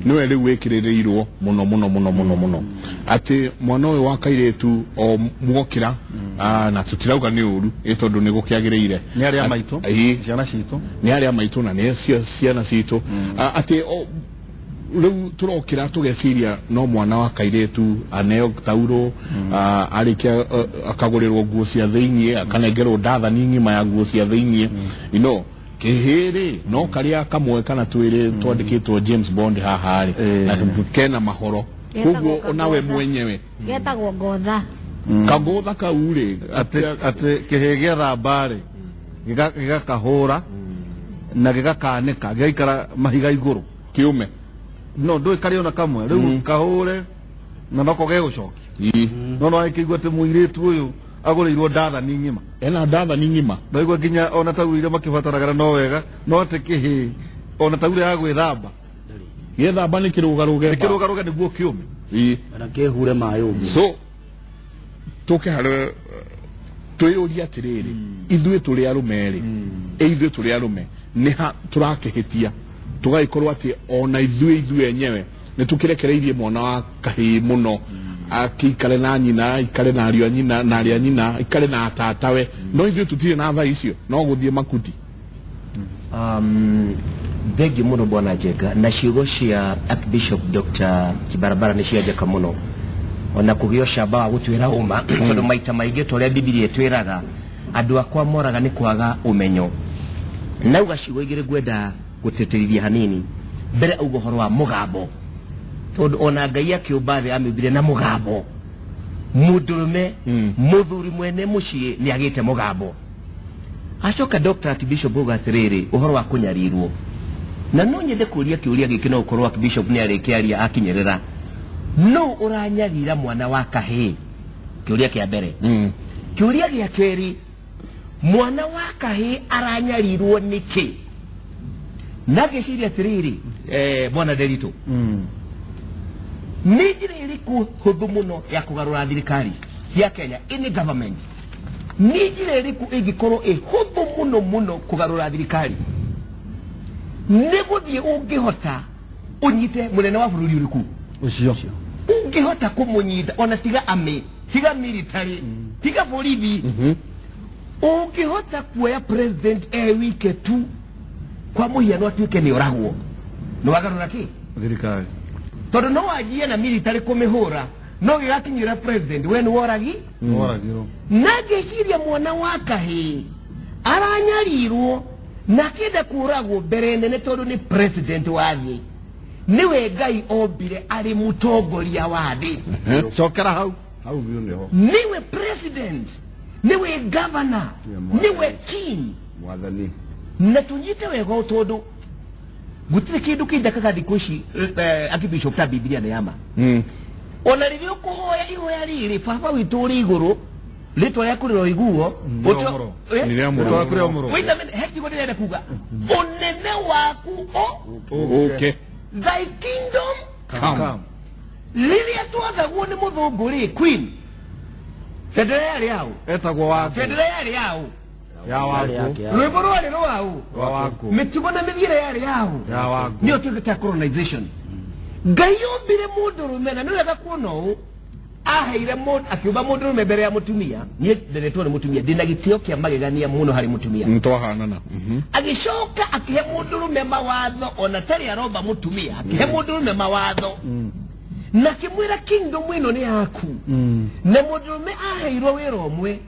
niwe riu wikiririrwo muno ati mwana uyu wa kairetu o mwokira na tutirauga ni uru itondu ni gukiagirire ni ari amaitu ciana citu ni ari amaitu na ni ciana citu ati riu turokira tugeciria no mwana wa kairetu aneo tauro arikia akagurirwo nguo cia thiini akanengerwo ndathani ngima ya nguo cia thiini kihiri no karia kamwe kana twiri twandikitwo James Bond haha na kena mahoro kugo onawe mwenyewe getagwo ngotha kagotha kaure ate kihegetha mbare gigakahura na gigakanika gigaikara mahiga iguru kiume no ndoi kari ona kamwe riu kahure na nako gegucoki no aikigwa te muiritu uyu agurirwo ndathani ngima ena ndathani ngima ndaigwa kinya ona tawire makibataragara no wega no tekihi ona tawire ya gwithamba yethamba ni kirugaruga niguo kiume na kehure mayo so toke hare tuyuria atiriri ithuĩ tũrĩ arũme ithuĩ tũrĩ arũme nĩ ha tũrakehetia tũgaikorwo atĩ ona ithuĩ enyewe nĩ tũkĩrekereirie mwana wa kahĩĩ mũno akikare na nyina ikare na ariũ nyina na arĩa nyina ikare na atatawe no ithuĩ tũtirĩ na tha icio no gũthiĩ makuti Begi muno bwana Njega na ciugo cia Archbishop Dr. Kibarabara nĩ cianjaka mũno ona kugio shaba wa gutwira uma tondu maita maingĩ tũrĩa Biblia twiraga andũ akwa moraga nĩ kwaga umenyo nauga ciugo igĩrĩ gwenda guteterithia hanini mbere augo horo wa mugambo tondu ona Ngai akĩũmba thĩ amĩmbire na mugambo mũndũrũme mũthuri mwene mũciĩ nĩ agĩte mugambo acoka Dr. Archbishop Boga atirĩrĩ ũhoro wa kũnyarirwo na no nyende kũria kĩũria gĩkĩ no ũkorwo Archbishop nĩ arĩkĩaria akinyerera no uranyarira mwana wa kahĩĩ kĩũria kĩa mbere kĩũria gĩa kerĩ mwana wa kahĩĩ aranyarirwo nĩkĩ na gĩciria atirĩrĩ bwana Derito nĩ njĩra ĩrĩkũ hũthũ mũno ya kũgarũra thirikari ya Kenya in government nĩ njĩra ĩrĩkũ ĩngĩkorwo hũthũ mũno kũgarũra thirikari nĩ gũthiĩ ũngĩhota ũnyite mũnene wa bũrũri ũrĩkũ ucio ungihota kumunyita ona tiga ame tiga military tiga borithi ungihota kuoya president wike tu kwa muhiano atuike ni oragwo no wagarura ki thirikari tondu no wajie na military kumihura no gigakinyira president we ni woragi woragiro na geciria mwana wa kahĩĩ aranyarirwo na kenda kuragwo mbere nene tondu ni president wa thĩ niwe Ngai ombire ari mutongoria wa thĩ chokera hau biu niho niwe president niwe governor niwe king mwathani na tunyite wega tondu gutire kindu kindakaga thikũ ici Archbishop ta Biblia na yama ona rĩrĩa ũkũhoya ihoya rĩrĩ baba witũ ũrĩ igũrũ rĩtwa rĩaku rĩro iguo wait a minute heki gũtirenda kuga ũnene waku okay thy kingdom come rĩrĩa twathagwo nĩ mũthũngũ rĩ queen federa yarĩ yao etagwo waku federa yarĩ yao ya waku rwĩmbo rwarĩ rwao waku mĩtugo na mĩthiĩre yarĩ yao ya waku nĩyo twĩkĩte colonization Ngai ombire mũndũrũme na nĩ wega kuona ũũ aheire mundu akiuba mundu mbere ya mutumia nie nderetwo ni mutumia ndina gitio kia magegania muno hari mutumia ntwahanana agicoka akihe mundu rume mawatho ona tari aroba mutumia akihe mundu rume mawatho na kimwira kingdom ino ni yaku na mundu rume aheirwo wira omwe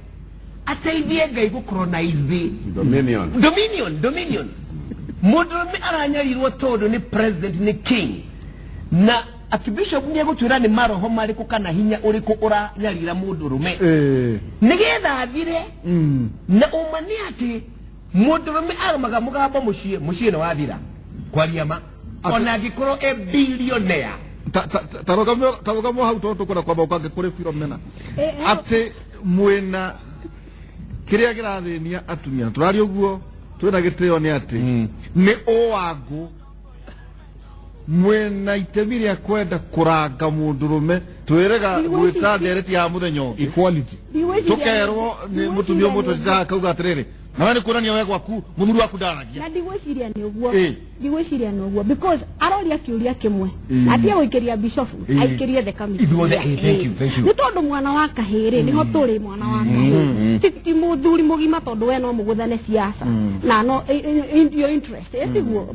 ateithie Ngai gukoronize dominion mundu rume aranyarirwo tondu ni president ni king na Archbishop ni gutwira ni maroho mariku kana hinya uriku uranyarira mundu rume nigetha athire na umani ati mundu rume aramaga mugamba mushie no wathira kwariama ona gikoro e billionaire tarogamo hau tondu kuna kwamba ukange kuri Philomena ati mwena kiria kirathenia atumia turari uguo twina giteo ni ati ni owagu mwena itemi ria kwenda kuranga mundurume twirega gwita ndereti ya muthenyo equality tukerwo ni mutumio muto ja kauga atiriri nawe ni kurania we gwaku muthuri waku ndaragia na ndigwiciria ni uguo because aroria kiuria kimwe atia guikiria bishop aikirie the committee ni tondu mwana wa kahiri ni ho turi mwana wa kahiri ti muthuri mugima tondu we no muguthane siasa na no in your interest etiguo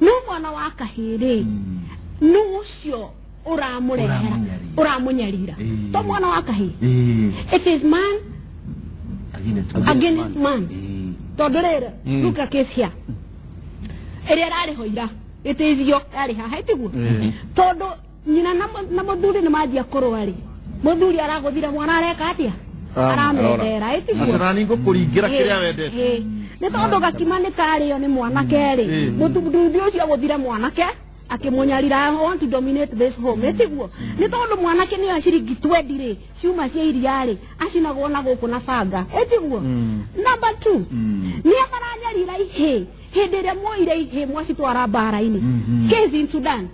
no mwana wa kahiri no ucio uramunyarira to mwana wa kahiri it is man against man todorera luka kesia ere rare hoira etezio ari ha haitiguo todo nyina na muthuri ni majia korwari muthuri araguthira mwana areka atia aramendera etiguo atarani ngo kuringira kiria wendete ni todo gakima ni kario ni mwana keri muthuri ucio aguthira mwana ke akimunyarira I want to dominate this home etiguo ni tondu mwanake ni ashiriki twendire ciuma cia iriari acinagwo na guku na banga etiguo number 2 ni amaranyarira ihe hindi ria moire ihe mwacitwara mbara-ini case in Sudan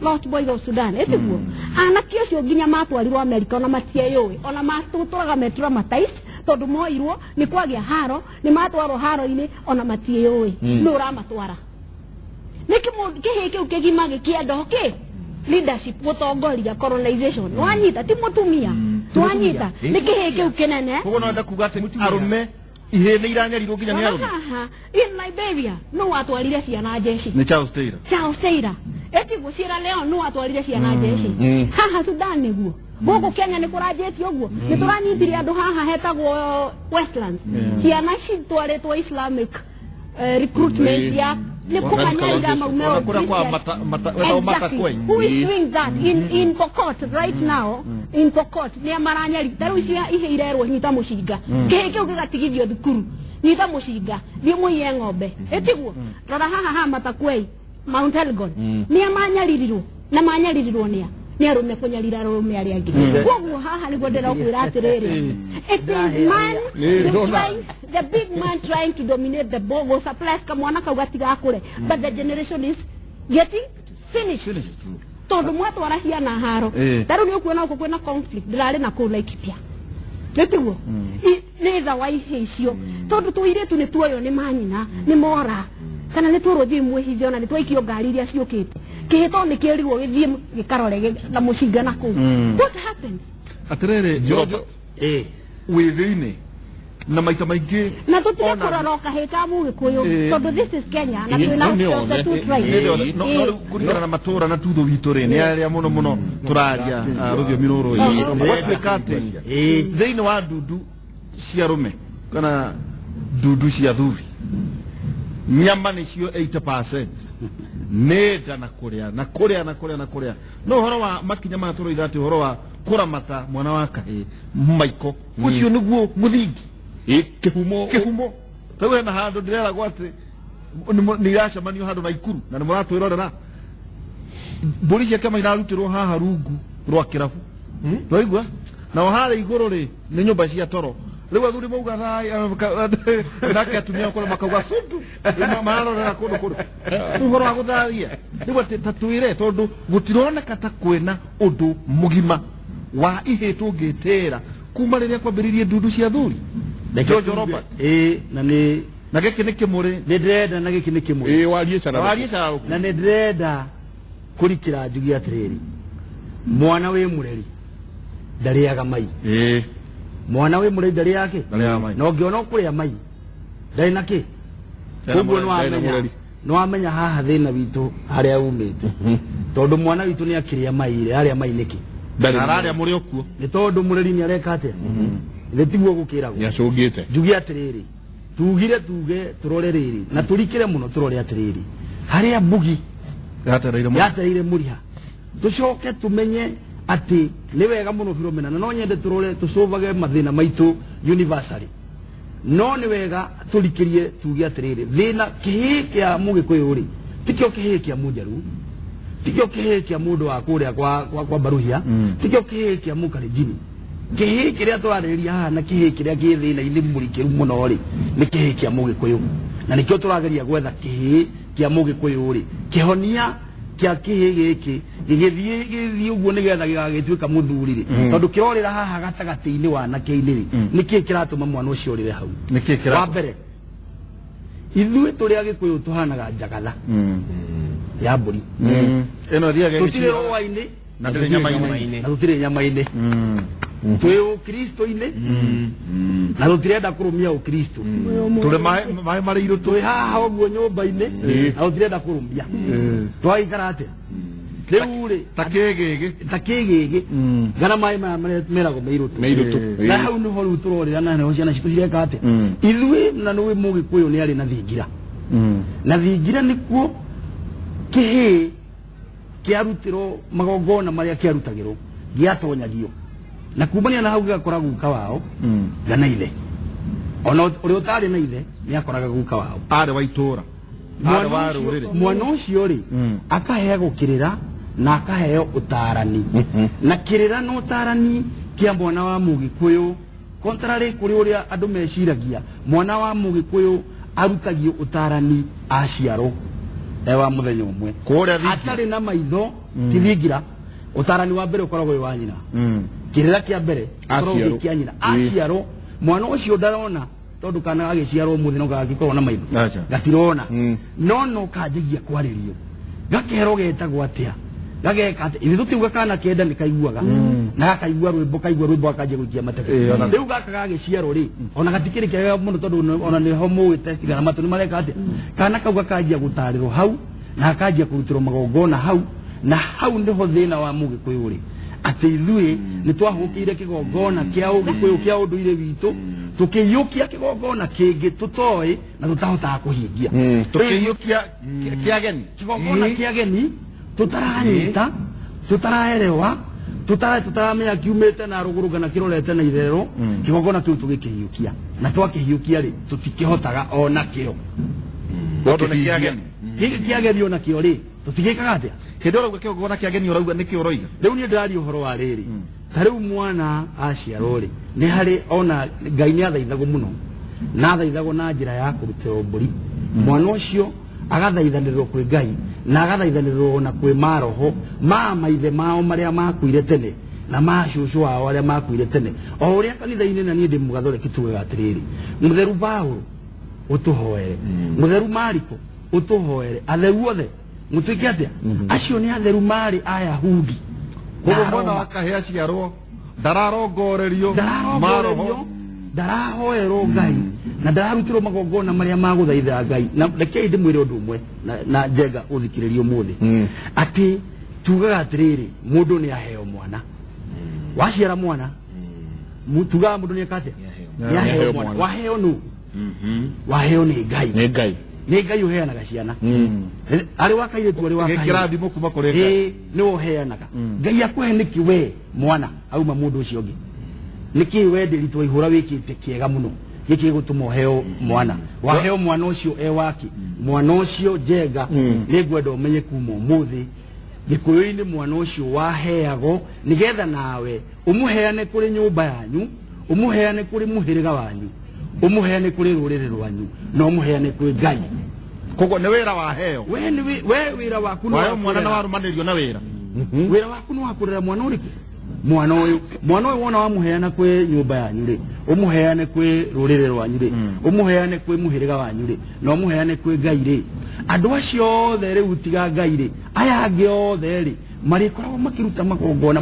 Lost Boys of Sudan etiguo anake acio nginya matwarirwo America ona matieyui ona matuturaga metura matais tondu moirwo ni kwagia haro ni matwarwo haro-ini ona matieyui no ramatwara Niki ukegima gikiendo ke leadership gutongoria colonization wanyita ti mutumia twanyita niki ukenene kugo no nda kuga ati arume ihe ni iranyarirwo nginya ni arume in Liberia no watwarire ciana jeshi ni Charles Taylor eti Sierra Leone no watwarire ciana jeshi haha Sudan niguo gugu Kenya ni kurajeti uguo ni turanyitire andu haha hetagwo Westlands ciana citwaretwo Islamic recruitment ya ni kumanyarira maumeo who is doing that in Pokot right now in Pokot ni amaranyari taru cia ihe irerwo nyita mushinga keke ugatigithio thukuru nyita mushinga ndi muye ng'ombe etiguo rora haha Matakwei Mount Elgon ni amanyaririrwo na manyaririrwo ni arume kunyarira arume ari angi koguo haha ni gwendera kwira atiriri it is man the big man trying to dominate the bogo supplies kamwana kaugatiga akure but the generation is getting finished tondu mwatu arahia na haro taru ni ukuona uko kwena conflict dirari na kula ikipia netiguo neza waihe icio tondu tuiretu ni tuoyo ni manyina ni mora kana ni turothi mwehithio na ni twaikio ngari iria ciukite kihito ni kirirwo githie gikarorege na mushinga naku what happened atirere jojo withine na maita maingi na tutiga kuroroka hekamu gikuyu tondu this is Kenya na twina two tribes no kurigana na matura na tutho witore ni aria muno turaria ruthio miroro wetwikate thini wa ndudu cia rume kana ndudu cia thuvi nyama nicio 80% neda na kuria no horo wa makinya maturo ithati horo wa kuramata mwana wa kahi maiko ucio niguo muthingi kihumo tawe na handu ndirera gwate ni rasha manio handu na ikuru na ni muratwirora na mburi cia kama irarutirwo haha rungu rwa kirabu twaigua na hara iguru ri ni nyumba cia toro riu athuri mauga nake atumia kwa makauga sundu marorera kundu uhoro wa gutharia riu tatuire tondu gutironeka ta kwena undu mugima wa ihe tungitera kuma riria kwambiririe ndudu cia thuri Jojo Robert na giki ni kimuri ni ndrenda na giki ni kimuri warie cara na ni ndrenda kurikira njugi atiriri mwana we mureri ndariaga mai mwana we mureri ndari yake no ngiona kuria mai ndari nake kuguo no amenya haha thina witu haria umite tondu mwana witu ni akiria mai ire haria mai niki ndararia muri okuo ni tondu mureri ni areka ate ile tiguo gukiragwo yacungite njugi atiriri tugire tuge turore riri na turikire muno turore atiriri haria bugi yatereire muriha tucoke tumenye ati ni wega muno Philomena na no nyende turore tucovage mathina maitu universally no ni wega turikirie tuge atiriri thina kihi kia mugikuyu ri tikio kihi kia mujaru tikio kihi kia mundu wa kuria kwa baruhia tikio kihi kia mukarijini kihi kiria twarariria haha na kihi kiria ki thina ini murikiru muno ri ni kihi kia mugikuyu na nikio turageria gwetha kihi kia mugikuyu ri kihonia kia kihi giki githii uguo nigetha gigagituika muthuri ri tondu kirorira haha gatagati-ini wa na kiini niki kiratuma mwana ucio rire hau niki kira wa mbere ithuĩ tũrĩ Agĩkũyũ tũhanaga njagatha ya mbũri ĩno thiaga tũtirĩ rũa-inĩ na tũtirĩ nyama-inĩ na tũtirĩ nyama-inĩ twĩ ũkristo-inĩ na tũtirenda kũrũmia ũkristo tũrĩ maĩ marĩ irũ twĩ haha ũguo nyũmba-inĩ na tũtirenda kũrũmia twaikara atĩa rĩu rĩ ta kĩgĩgĩ ngana maĩ maya meragwo meirũtũ na hau nĩho rĩu tũrorĩra na nĩho ciana citũ cireka atĩa ithuĩ na nĩwe Mũgĩkũyũ nĩ arĩ na thingira na thingira nĩkuo kĩhĩ kĩarutĩrwo magongona marĩa kĩarutagĩrwo gĩatonyagio na kumania na hau gĩgakora guka wao ngana ithe ona ũrĩa ũtarĩ na ithe nĩ akoraga guka wao arĩ wa itũũra arĩ wa rũrĩrĩ mwana ũcio rĩ akaheagwo kĩrĩra na akaheo ũtarani na kĩrĩra na ũtarani kia mwana wa Mũgĩkũyũ contrary kũrĩ ũrĩa andũ meciragia mwana wa Mũgĩkũyũ arutagio ũtarani aciarwo wa mũthenya ũmwe atarĩ na maitho tithingira ũtarani wa mbere ũkoragwo wĩ wa nyina kĩrĩra kĩa mbere ũkoragwo kĩa nyina aciarwo mwana ũcio ndarona tondu kana agĩciarwo mũthĩ no gagĩkorwo na maitho gatirona no kanjagia kwarĩrio gakerwo getagwo atĩa gageka atĩ ithuĩ tũtiuga kana kenda nĩ kaiguaga na gakaigua rwĩmbo akanjia gũikia mateke rĩu gaka gagĩciarwo rĩ ona gatikĩrĩ kĩega mũno tondũ ona nĩho mũgĩtestigana matũ nĩ mareka atĩ kana kau gakanjia gũtarĩrwo hau na akanjia kũrutĩrwo magongona hau na hau nĩho thĩna wa Mũgĩkũyũ rĩ atĩ ithuĩ nĩ twahũkĩire kĩgongona kĩa Ũgĩkũyũ kĩa ũndũire witũ tukiyukia kigongona kĩngĩ tũtoĩ na tũtahotaga kũhingia tukiyukia kĩageni kigongona kĩageni tutaranyita tutaraerewa tutaramenya kiumĩte na rũgũrũ kana kĩrorete na itherero kigongona kĩu tũgĩkĩhiũkia na twakĩhiũkia rĩ tũtikĩhotaga ona kĩo tondũ nĩ kĩageni kĩageni ona kĩo rĩ tũtigĩkaga atĩa hĩndĩ ũrauga kĩgongona kĩageni ũrauga nĩkĩo ũroiga rĩu niĩ ndĩraria ũhoro wa rĩrĩ tarĩu mwana aciarwo rĩ nĩ harĩ ona Ngai nĩ athaithagwo mũno na athaithagwo na njĩra ya kũrutĩrwo mbũri mwana ũcio agathaithanĩrĩrwo kwĩ Ngai na agathaithanĩrĩrwo na kwĩ maroho ma maithe mao marĩa makuire tene na ma cũcũ wao arĩa makuire tene o ũrĩa kanitha-inĩ na niĩ ndĩ mũgathoreki tugaga atĩrĩrĩ mũtheru Paũlũ ũtũhoere mũtheru Mariko ũtũhoere atheru othe mũtuĩke atĩa acio nĩ atheru marĩ Ayahudi koguo mwana wa kahĩĩ aciarwo ndararongorerio maroho ndarahoerwo Ngai na ndararutirwo magongona marĩa magũthaitha Ngai na rekei ndĩmwĩre ũndũ ũmwe na njenga ũthikĩrĩrie ũmũthĩ atĩ tugaga atĩrĩrĩ mũndũ nĩ aheo mwana waciara mwana tugaga mũndũ nĩ eka atĩa nĩ aheo mwana waheo nũ waheo nĩ Ngai nĩ Ngai ũheanaga ciana arĩ wa kairĩtu arĩ wa kairĩtu kĩrathimo kuma kũrĩ Ngai nĩ ũheanaga Ngai akũhe nĩkĩ we mwana auma mũndũ ũcio ũngĩ nĩkĩ we ndĩritũ ihũra wĩkĩte kĩega mũno gĩkĩ gũtũma ũheo mwana waheo mwana ũcio waki mwana ũcio njenga nĩ ngwenda ũmenye kuma ũmũthĩ Gĩkũyũ-inĩ mwana ũcio waheagwo nĩgetha nawe ũmũheane kũrĩ nyũmba yanyu ũmũheane kũrĩ mũhĩrĩga wanyu ũmũheane kũrĩ rũrĩrĩ rwanyu na ũmũheane kwĩ Ngai koguo nĩ wĩra waheo we wĩra waku nĩ mwana na warũmanĩrio na wĩra wĩra waku nĩ wa kũrera mwana ũrĩkũ mwana ũyũ wona wamũheana kwĩ nyũmba yanyu rĩ ũmũheane kwĩ rũrĩrĩ rwanyu rĩ ũmũheane kwĩ mũhĩrĩga wanyu rĩ na ũmũheane kwĩ Ngai rĩ andå acio othe rä u tiga Ngai rä aya angä othe rä marä koragwo makä ruta magongona